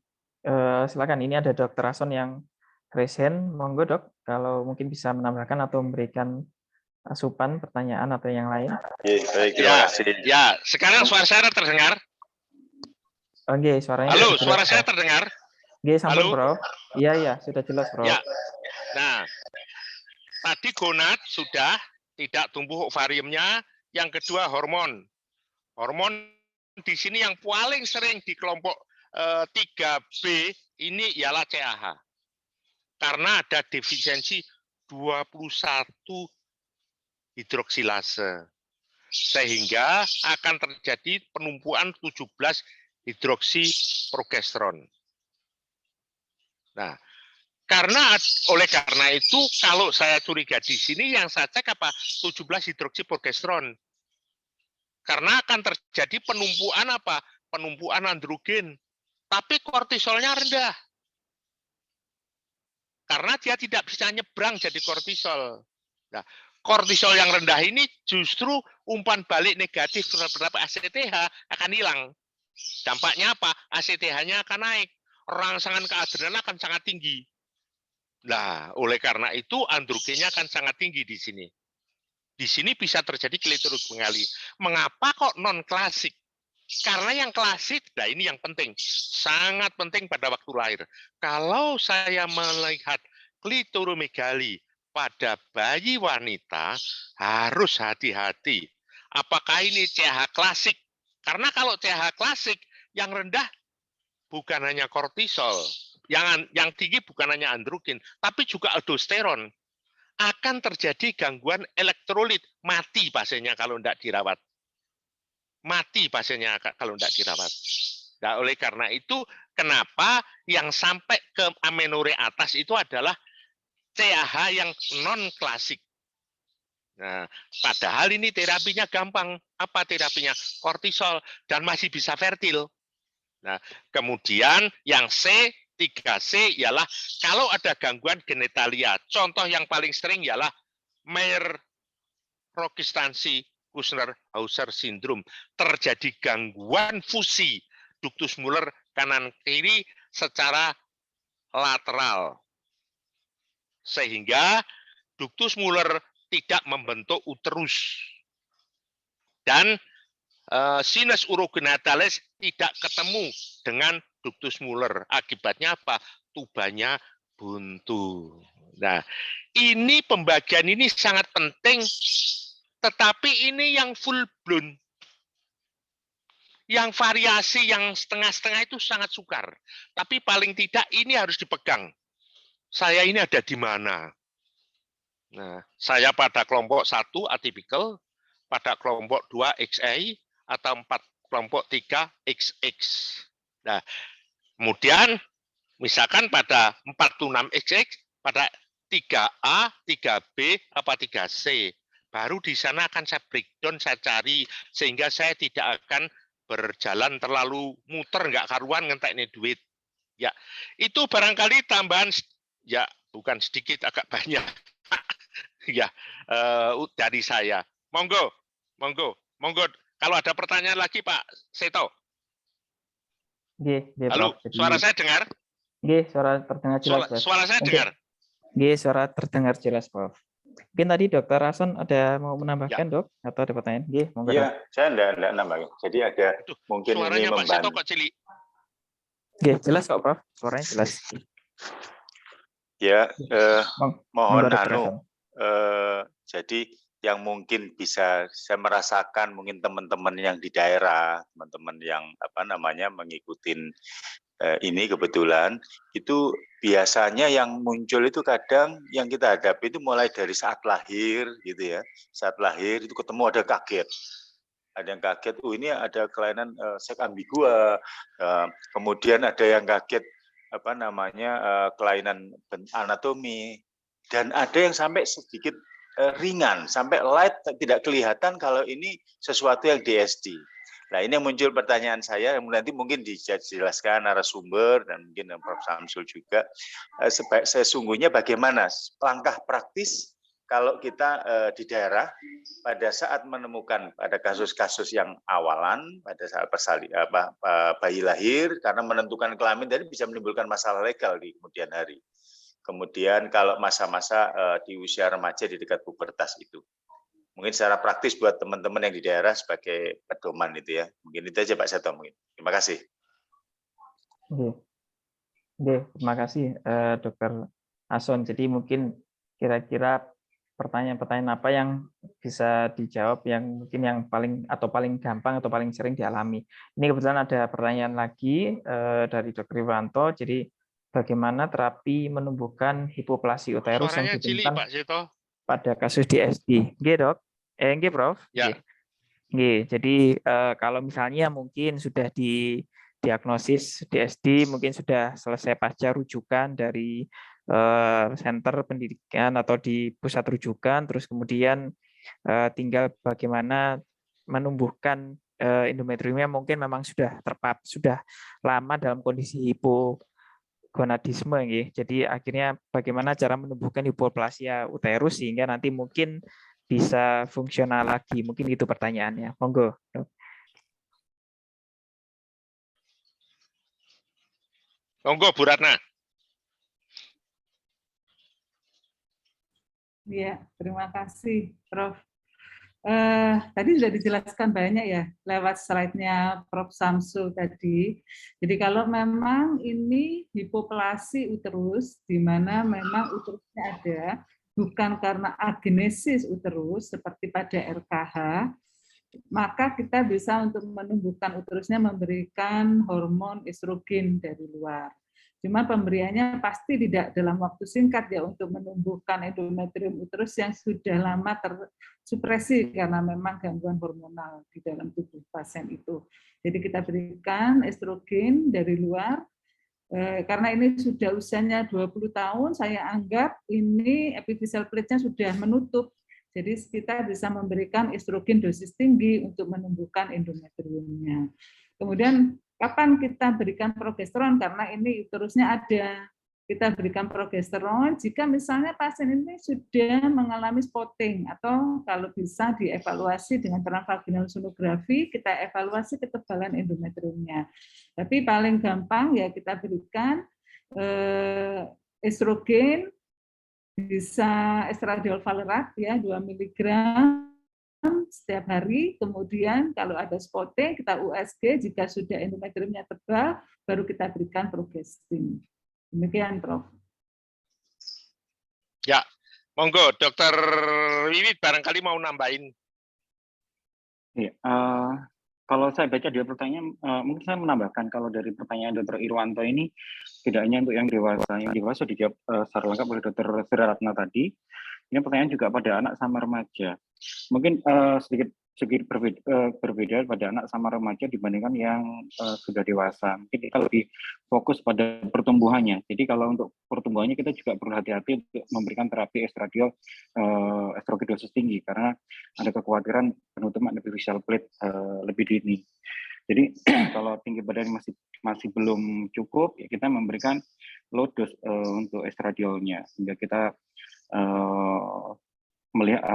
silakan. Ini ada Dr. Rason yang resen. Monggo Dok, kalau mungkin bisa menambahkan atau memberikan asupan, pertanyaan atau yang lain. Baik, terima kasih. Ya, sekarang suara saya terdengar. Oke, suaranya. Halo, suara saya terdengar. Oke, sampun, Halo? Prof. Iya, sudah jelas, Prof. Ya. Nah, tadi gonad sudah tidak tumbuh ovariumnya. Yang kedua hormon. Hormon di sini yang paling sering di kelompok 3B ini ialah CAH. Karena ada defisiensi 21 hidroksilase. Sehingga akan terjadi penumpuan 17 hidroksiprogesteron. Nah, oleh karena itu kalau saya curiga di sini yang saya cek apa 17 hidroksiprogesteron. Karena akan terjadi penumpuan apa? Penumpuan androgen. Tapi kortisolnya rendah. Karena dia tidak bisa nyebrang jadi kortisol. Nah, kortisol yang rendah ini justru umpan balik negatif terhadap ACTH akan hilang. Dampaknya apa? ACTH-nya akan naik. Rangsangan ke adrenal akan sangat tinggi. Nah, oleh karena itu androgennya akan sangat tinggi di sini. Di sini bisa terjadi klitoris Mengapa kok non klasik? Karena yang klasik, nah ini yang penting, sangat penting pada waktu lahir. Kalau saya melihat klitorimegali pada bayi wanita, harus hati-hati. Apakah ini CAH klasik? Karena kalau CAH klasik, yang rendah bukan hanya kortisol, yang tinggi bukan hanya androgen, tapi juga aldosteron. Akan terjadi gangguan elektrolit, mati pasiennya kalau tidak dirawat. Mati pasiennya kalau tidak dirawat. Nah, oleh karena itu, kenapa yang sampai ke amenorrea atas itu adalah CAH yang non-klasik. Nah, padahal ini terapinya gampang. Apa terapinya? Kortisol, dan masih bisa fertil. Nah, kemudian yang C3C ialah kalau ada gangguan genitalia. Contoh yang paling sering ialah Mayer-Rokitansky Kushner-Hauser syndrome. Terjadi gangguan fusi ductus Muller kanan kiri secara lateral. Sehingga ductus Muller tidak membentuk uterus. Dan sinus urogenitalis tidak ketemu dengan ductus Muller. Akibatnya apa? Tubanya buntu. Nah, ini pembagian ini sangat penting, tetapi ini yang full blown. Yang variasi yang setengah-setengah itu sangat sukar. Tapi paling tidak ini harus dipegang. Saya ini ada di mana? Nah, saya pada kelompok 1 atypical, pada kelompok 2 XA, atau kelompok 3 XX. Nah, kemudian misalkan pada 46 XX, pada 3A, 3B, apa 3C. Baru di sana akan saya breakdown, saya cari, sehingga saya tidak akan berjalan terlalu muter nggak karuan ngentekne duit. Ya, itu barangkali tambahan ya bukan sedikit agak banyak ya dari saya. Monggo, monggo, monggo. Kalau ada pertanyaan lagi Pak Seto. Nggih, Halo, Prof. Jadi, suara saya dengar? nggih, suara terdengar jelas, Prof. Suara saya dengar? Nggih, suara terdengar jelas, Prof. Mungkin tadi Dokter Rason ada mau menambahkan, Ya. Dok? Atau ada pertanyaan? Nggih, monggo, Dok. Iya, saya enggak nambahin. Jadi ada mungkin suaranya ini Pak Seto membantu. kok cilik. Nggih, jelas kok, Prof. Suaranya jelas. Ya, mohon Dr. Hasan. jadi yang mungkin bisa saya merasakan mungkin teman-teman yang di daerah, teman-teman yang mengikuti ini kebetulan itu biasanya yang muncul itu kadang yang kita hadapi itu mulai dari saat lahir gitu ya. Saat lahir itu ketemu ada kaget. Ada yang kaget, ini ada kelainan seks ambigua. Kemudian ada yang kaget kelainan anatomi, dan ada yang sampai sedikit ringan, sampai light tidak kelihatan kalau ini sesuatu yang DSD. Nah, ini yang muncul pertanyaan saya, yang nanti mungkin dijelaskan narasumber dan mungkin Prof. Samsul juga. Sesungguhnya bagaimana langkah praktis kalau kita di daerah pada saat menemukan pada kasus-kasus yang awalan, pada saat bayi lahir, karena menentukan kelamin tadi bisa menimbulkan masalah legal di kemudian hari. Kemudian kalau masa-masa di usia remaja di dekat pubertas itu. Mungkin secara praktis buat teman-teman yang di daerah sebagai pedoman itu ya. Mungkin itu aja Pak Seto mungkin. Terima kasih. Terima kasih Dr. Hason. Jadi mungkin kira-kira pertanyaan-pertanyaan apa yang bisa dijawab yang mungkin yang paling gampang atau paling sering dialami. Ini kebetulan ada pertanyaan lagi dari Dr. Riwanto. Jadi bagaimana terapi menumbuhkan hipoplasi uterus yang ditemukan pada kasus DSD? Nggih, Dok. Nggih, Prof. Ya. Nggih. Jadi kalau misalnya mungkin sudah diagnosis DSD, mungkin sudah selesai pasca rujukan dari center pendidikan atau di pusat rujukan, terus kemudian tinggal bagaimana menumbuhkan endometriumnya mungkin memang sudah lama dalam kondisi hipogonadisme, ya. Jadi akhirnya bagaimana cara menumbuhkan hipoplasia uterus sehingga nanti mungkin bisa fungsional lagi. Mungkin itu pertanyaannya. Monggo, Dok. Monggo, Bu Ratna. Ya, terima kasih, Prof. Tadi sudah dijelaskan banyak ya lewat slide-nya Prof. Samsul tadi. Jadi kalau memang ini hipoplasi uterus, di mana memang uterusnya ada, bukan karena agenesis uterus seperti pada RKH, maka kita bisa untuk menumbuhkan uterusnya memberikan hormon estrogen dari luar. Cuma pemberiannya pasti tidak dalam waktu singkat ya untuk menumbuhkan endometrium uterus yang sudah lama tersupresi karena memang gangguan hormonal di dalam tubuh pasien itu. Jadi kita berikan estrogen dari luar, karena ini sudah usianya 20 tahun, saya anggap ini epiphyseal plate-nya sudah menutup. Jadi kita bisa memberikan estrogen dosis tinggi untuk menumbuhkan endometriumnya. Kemudian kapan kita berikan progesteron karena ini uterusnya ada. Kita berikan progesteron jika misalnya pasien ini sudah mengalami spotting atau kalau bisa dievaluasi dengan transvaginal sonografi, kita evaluasi ketebalan endometriumnya. Tapi paling gampang ya kita berikan estrogen, bisa estradiol valerat ya 2 mg setiap hari. Kemudian kalau ada spotting kita USG, jika sudah endometriumnya tebal baru kita berikan progestin. Demikian, Prof. Ya, monggo Dokter Wiwit barangkali mau nambahin. Ya, kalau saya baca dari pertanyaan, mungkin saya menambahkan kalau dari pertanyaan Dr. Irwanto ini tidak hanya untuk yang dewasa dijawab secara lengkap oleh Dr. Sri Ratna tadi. Ini pertanyaan juga pada anak sama remaja. Mungkin sedikit berbeda pada anak sama remaja dibandingkan yang sudah dewasa. Mungkin kita lebih fokus pada pertumbuhannya. Jadi kalau untuk pertumbuhannya kita juga perlu hati-hati untuk memberikan terapi estradiol estrogen dosis tinggi karena ada kekhawatiran penutupan epiphyseal plate lebih dini. Jadi kalau tinggi badan masih belum cukup, ya kita memberikan low dose untuk estradiolnya, sehingga kita melihat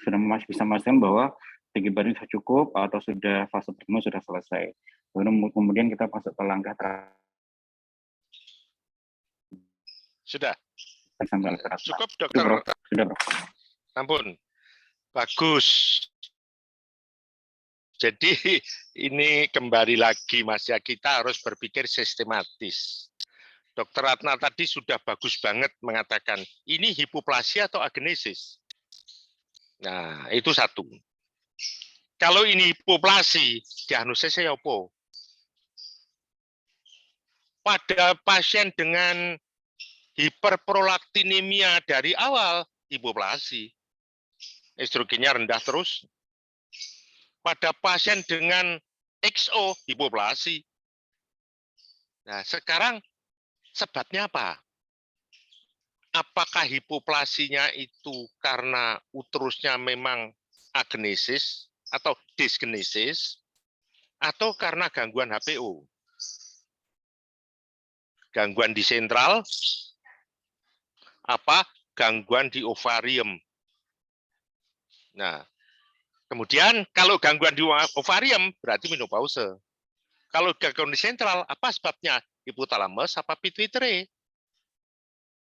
sudah bisa memastikan bahwa tinggi badan sudah cukup atau sudah fase pertama sudah selesai. Kemudian kita masuk ke langkah terakhir. Sudah. Cukup, Sudah, dokter. Bro. Sudah, Bro. Ampun. Bagus. Jadi ini kembali lagi Mas ya, kita harus berpikir sistematis. Dokter Ratna tadi sudah bagus banget mengatakan, ini hipoplasia atau agenesis. Nah, itu satu. Kalau ini hipoplasi, diagnosisnya apa? Pada pasien dengan hiperprolaktinemia dari awal, hipoplasi. Estrogennya rendah terus. Pada pasien dengan XO, hipoplasi. Nah, sekarang sebabnya apa? Apakah hipoplasinya itu karena uterusnya memang agenesis atau dysgenesis, atau karena gangguan HPO? Gangguan di sentral, apa gangguan di ovarium. Nah, kemudian kalau gangguan di ovarium berarti menopause. Kalau gangguan di sentral, apa sebabnya? Hipotalamus apa pituitary?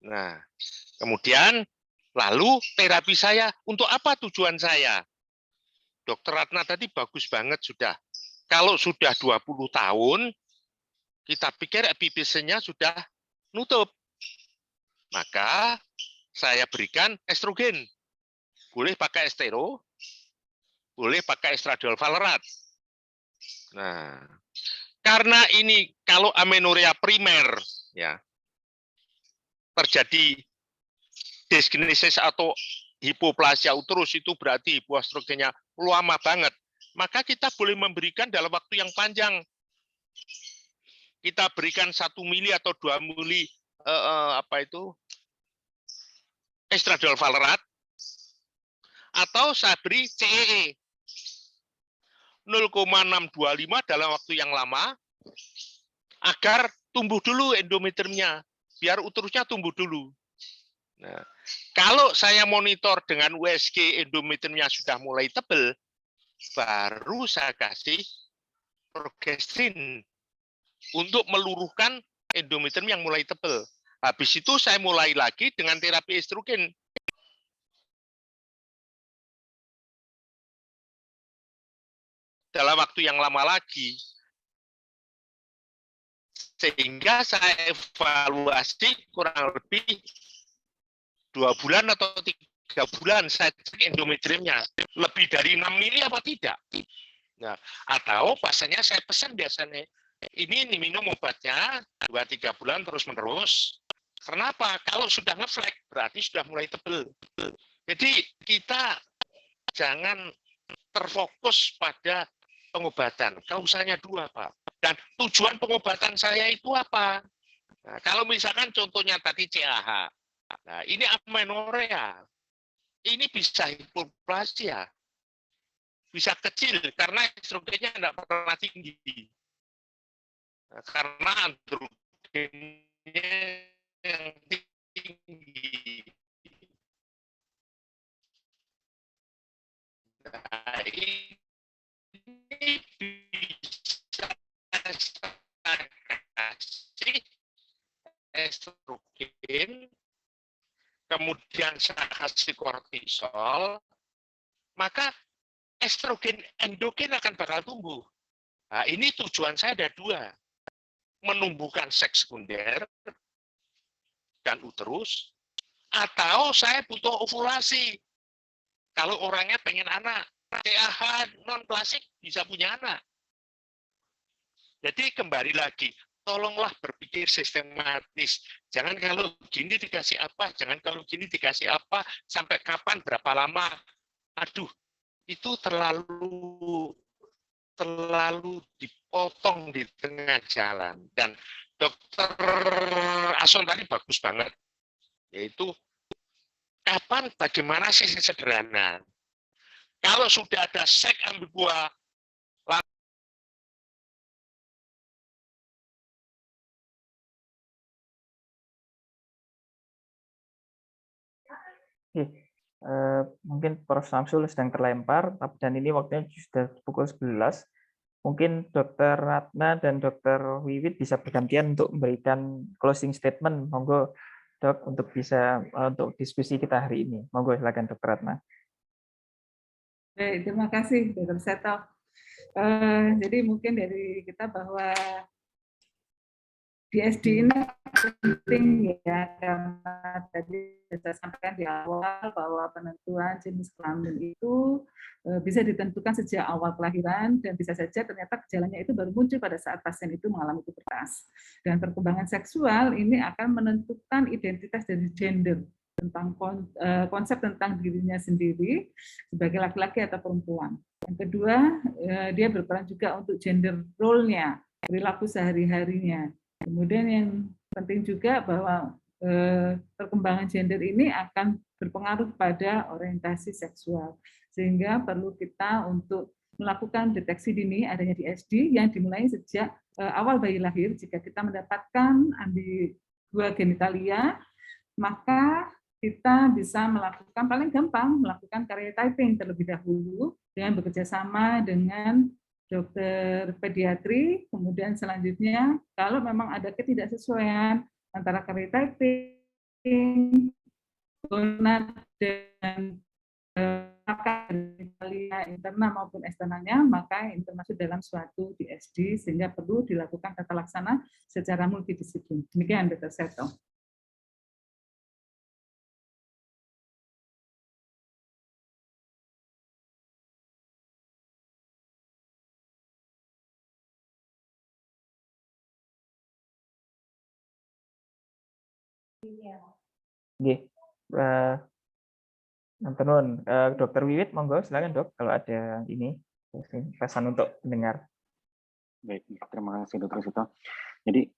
Nah, kemudian lalu terapi saya untuk apa tujuan saya? Dokter Ratna tadi bagus banget sudah. Kalau sudah 20 tahun, kita pikir epiphyse-nya sudah nutup. Maka saya berikan estrogen. Boleh pakai estero, boleh pakai estradiol valerat. Nah, karena ini kalau amenorrea primer ya terjadi dysgenesis atau hipoplasia uterus, itu berarti hipoestrogennya lama banget. Maka kita boleh memberikan dalam waktu yang panjang. Kita berikan 1 mili atau 2 mili estradiol valerat, atau saya beri CEE 0,625 dalam waktu yang lama agar tumbuh dulu endometriumnya, biar uterusnya tumbuh dulu. Nah, kalau saya monitor dengan USG endometriumnya sudah mulai tebal, baru saya kasih progesterin untuk meluruhkan endometrium yang mulai tebal. Habis itu saya mulai lagi dengan terapi estrogen. Dalam waktu yang lama lagi. Sehingga saya evaluasi kurang lebih 2 bulan atau 3 bulan saya cek endometriumnya. Lebih dari 6 mili apa tidak? Nah, atau pasiennya saya pesan biasanya, ini minum obatnya 2-3 bulan terus-menerus. Kenapa? Kalau sudah ngeflek, berarti sudah mulai tebal. Jadi kita jangan terfokus pada pengobatan. Kausalnya 2, Pak. Dan tujuan pengobatan saya itu apa? Nah, kalau misalkan contohnya tadi CAH, nah ini amenorrea, ini bisa hipoplasia, bisa kecil karena estrogennya tidak pernah tinggi. Nah, karena androgennya yang tinggi. Nah, ini bisa saya kasih estrogen, kemudian saya kasih kortisol, maka estrogen endogen akan bakal tumbuh. Nah, ini tujuan saya ada 2. Menumbuhkan seks sekunder dan uterus, atau saya butuh ovulasi. Kalau orangnya pengen anak, CAH non-klasik bisa punya anak. Jadi kembali lagi, tolonglah berpikir sistematis. Jangan kalau gini dikasih apa, jangan kalau gini dikasih apa, sampai kapan, berapa lama. Aduh, itu terlalu dipotong di tengah jalan. Dan Dokter Ason tadi bagus banget, yaitu kapan, bagaimana sih sederhana. Kalau sudah ada seks ambigua Oke, mungkin Prof. Samsul sedang terlempar, dan ini waktunya sudah pukul 11. Mungkin Dr. Ratna dan Dr. Wiwit bisa bergantian untuk memberikan closing statement. Monggo, Dok, untuk bisa untuk diskusi kita hari ini. Monggo, silakan Dr. Ratna. Baik, terima kasih Dr. Seto. Jadi mungkin dari kita bahwa DSD ini penting ya, karena tadi saya sampaikan di awal bahwa penentuan jenis kelamin itu bisa ditentukan sejak awal kelahiran, dan bisa saja ternyata gejalanya itu baru muncul pada saat pasien itu mengalami pubertas. Dan perkembangan seksual ini akan menentukan identitas dari gender, tentang konsep tentang dirinya sendiri sebagai laki-laki atau perempuan. Yang kedua, dia berperan juga untuk gender role-nya, perilaku sehari-harinya. Kemudian yang penting juga bahwa perkembangan gender ini akan berpengaruh pada orientasi seksual, sehingga perlu kita untuk melakukan deteksi dini adanya DSD yang dimulai sejak awal bayi lahir. Jika kita mendapatkan ambigua genitalia, maka kita bisa melakukan, paling gampang, melakukan karyotyping terlebih dahulu dengan bekerja sama dengan dokter pediatri. Kemudian selanjutnya, kalau memang ada ketidaksesuaian antara karyotyping, gonad, dan interna maupun eksternalnya, maka ini termasuk dalam suatu DSD, sehingga perlu dilakukan tata laksana secara multidisiplin. Demikian, Dr. Seto. Nggih. Dokter Wiwit, monggo silakan Dok, kalau ada ini pesan untuk mendengar. Baik, terima kasih Dr. Seto. Jadi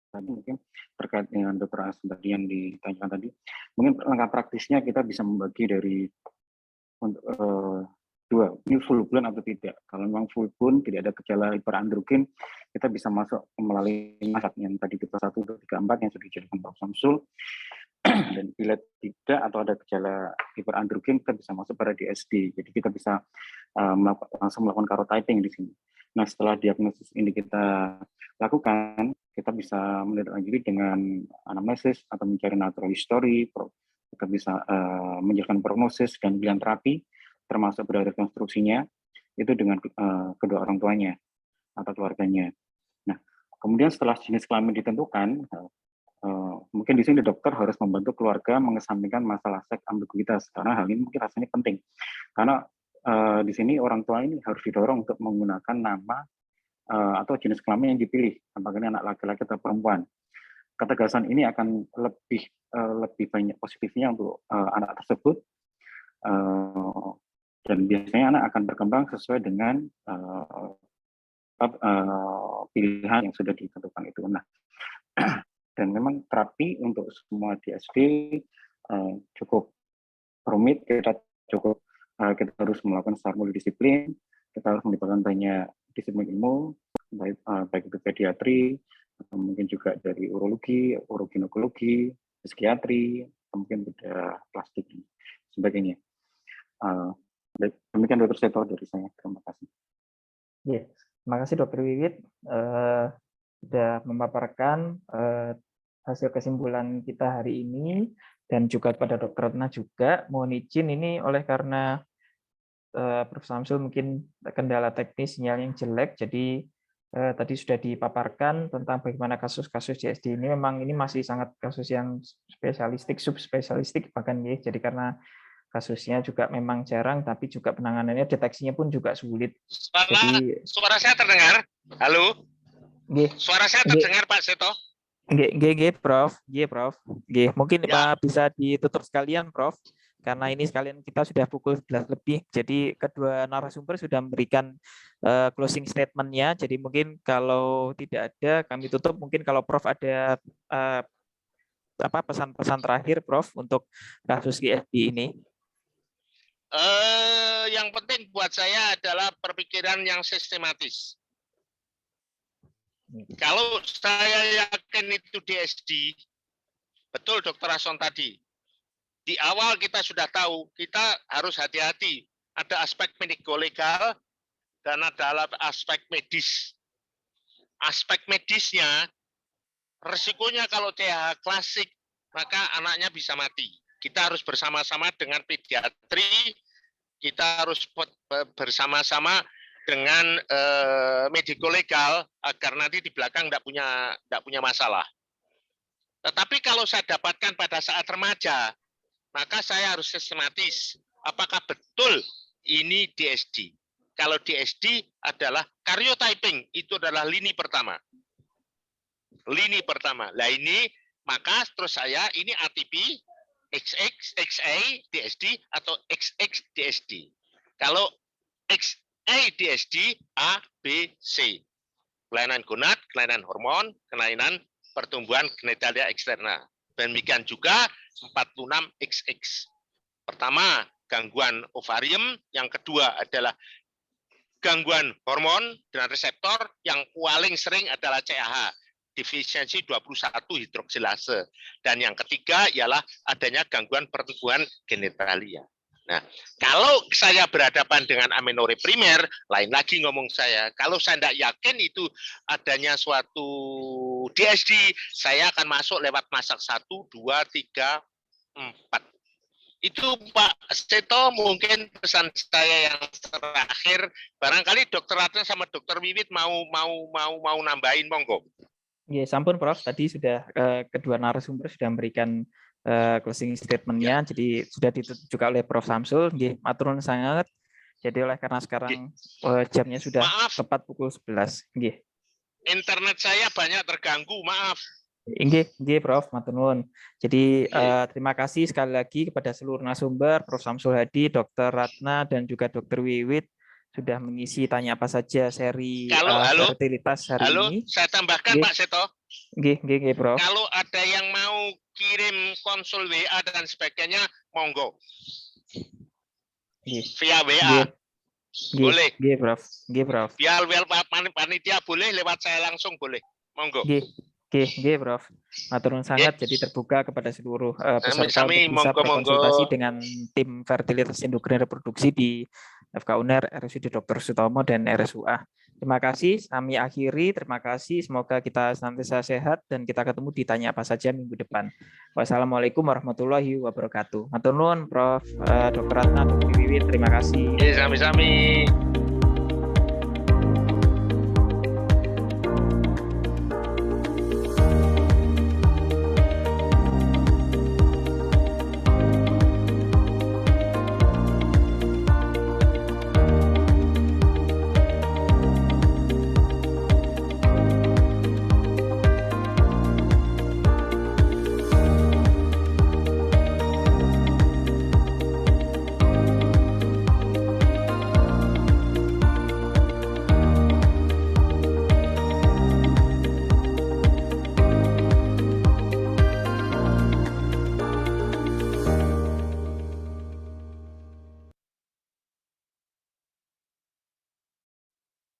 tadi mungkin terkait dengan Dr. As tadi yang ditanyakan tadi, mungkin langkah praktisnya kita bisa membagi dari dua, ini full blown atau tidak. Kalau memang full blown tidak ada gejala hiperandrogen, kita bisa masuk melalui masak yang tadi kita 1, 2, 3, 4 yang sudah dijelaskan Prof. Samsul. Dan bila tidak atau ada gejala hiperandrogen, kita bisa masuk pada DSD. Jadi kita bisa langsung melakukan karyotyping di sini. Nah, setelah diagnosis ini kita lakukan, kita bisa menindaklanjuti dengan anamnesis atau mencari natural history. Kita bisa menjalankan prognosis dan pilihan terapi, termasuk pada rekonstruksinya, itu dengan kedua orang tuanya atau keluarganya. Nah, kemudian setelah jenis kelamin ditentukan, mungkin di sini dokter harus membantu keluarga mengesampingkan masalah seks ambiguitas, karena hal ini mungkin rasanya penting. Karena di sini orang tua ini harus didorong untuk menggunakan nama atau jenis kelamin yang dipilih, apakah ini anak laki-laki atau perempuan. Ketegasan ini akan lebih banyak positifnya untuk anak tersebut, dan biasanya anak akan berkembang sesuai dengan pilihan yang sudah ditentukan itu. Nah, dan memang terapi untuk semua DSD cukup rumit, kita harus melakukan secara multidisiplin, kita harus melibatkan banyak disiplin ilmu, baik itu pediatri, mungkin juga dari urologi, uroginekologi, psikiatri, mungkin bedah plastik dan sebagainya. Baik, demikian Dr. Seto dari saya. Terima kasih. Ya, terima kasih Dr. Wiwit sudah memaparkan hasil kesimpulan kita hari ini, dan juga kepada Dr. Ratna juga. Mohon izin ini oleh karena Prof. Samsul mungkin kendala teknis sinyal yang jelek, jadi tadi sudah dipaparkan tentang bagaimana kasus-kasus DSD ini. Memang ini masih sangat kasus yang spesialistik, subspesialistik bahkan ya. Jadi karena kasusnya juga memang jarang, tapi juga penanganannya, deteksinya pun juga sulit. Suara saya terdengar? Halo? Nggih. Suara saya terdengar Pak Seto? Nggih, Prof. Nggih, Prof. Nggih, mungkin ya. Bisa ditutup sekalian, Prof. Karena ini sekalian kita sudah pukul 11 lebih, jadi kedua narasumber sudah memberikan closing statement-nya. Jadi mungkin kalau tidak ada, kami tutup. Mungkin kalau Prof ada pesan-pesan terakhir, Prof, untuk kasus DSD ini. Yang penting buat saya adalah perpikiran yang sistematis. Kalau saya yakin itu DSD, betul Dr. Ason tadi, di awal kita sudah tahu, kita harus hati-hati. Ada aspek mediko-legal dan ada aspek medis. Aspek medisnya, resikonya kalau CAH klasik, maka anaknya bisa mati. Kita harus bersama-sama dengan pediatri, kita harus bersama-sama dengan mediko-legal agar nanti di belakang tidak punya masalah. Tetapi kalau saya dapatkan pada saat remaja, maka saya harus sistematis. Apakah betul ini DSD? Kalau DSD adalah karyotyping, itu adalah lini pertama. Lini pertama. Nah ini, maka terus saya, ini ATP, XX, XA, DSD, atau XX, DSD. Kalau XA, DSD, A, B, C. Kelainan gonad, kelainan hormon, kelainan pertumbuhan genitalia eksterna. Demikian juga 46XX. Pertama, gangguan ovarium. Yang kedua adalah gangguan hormon dan reseptor. Yang paling sering adalah CAH, defisiensi 21 hidroksilase. Dan yang ketiga ialah adanya gangguan pertumbuhan genitalia. Nah, kalau saya berhadapan dengan amenorrhea primer, lain lagi ngomong saya. Kalau saya tidak yakin itu adanya suatu DSD, saya akan masuk lewat masak 1, 2, 3, 4. Itu Pak Seto mungkin pesan saya yang terakhir. Barangkali Dokter Ratna sama Dokter Wiwit mau nambahin, monggo. Ya, sampun Prof. Tadi sudah kedua narasumber sudah memberikan closing statement-nya, jadi sudah ditutup juga oleh Prof. Samsul. Nggih, matur nuwun sangat. Jadi oleh karena sekarang jamnya sudah tepat pukul 11. Nggih. Internet saya banyak terganggu, maaf. Nggih, Prof. Matur nuwun. Jadi terima kasih sekali lagi kepada seluruh narasumber, Prof. Samsul Hadi, Dr. Ratna, dan juga Dr. Wiwit sudah mengisi tanya apa saja seri fertilitas hari ini. Saya tambahkan Pak Seto. Nggih, Prof. Kalau ada yang mau kirim konsul WA dan sebagainya, monggo. Via WA. Boleh. Nggih, Prof. Via panitia boleh, lewat saya langsung boleh. Monggo. Nggih, Prof. Matur nuwun sangat. Jadi terbuka kepada seluruh peserta untuk bisa berkonsultasi dengan tim fertilitas endokrin reproduksi di FK UNER, RSUD Dr. Sutomo, dan RSUA. Terima kasih. Kami akhiri. Terima kasih. Semoga kita senantiasa sehat dan kita ketemu di Tanya Apa Saja minggu depan. Wassalamualaikum warahmatullahi wabarakatuh. Matur nuwun, Prof. Dr. Ratna, Dr. Wiwit. Terima kasih. Sami-sami.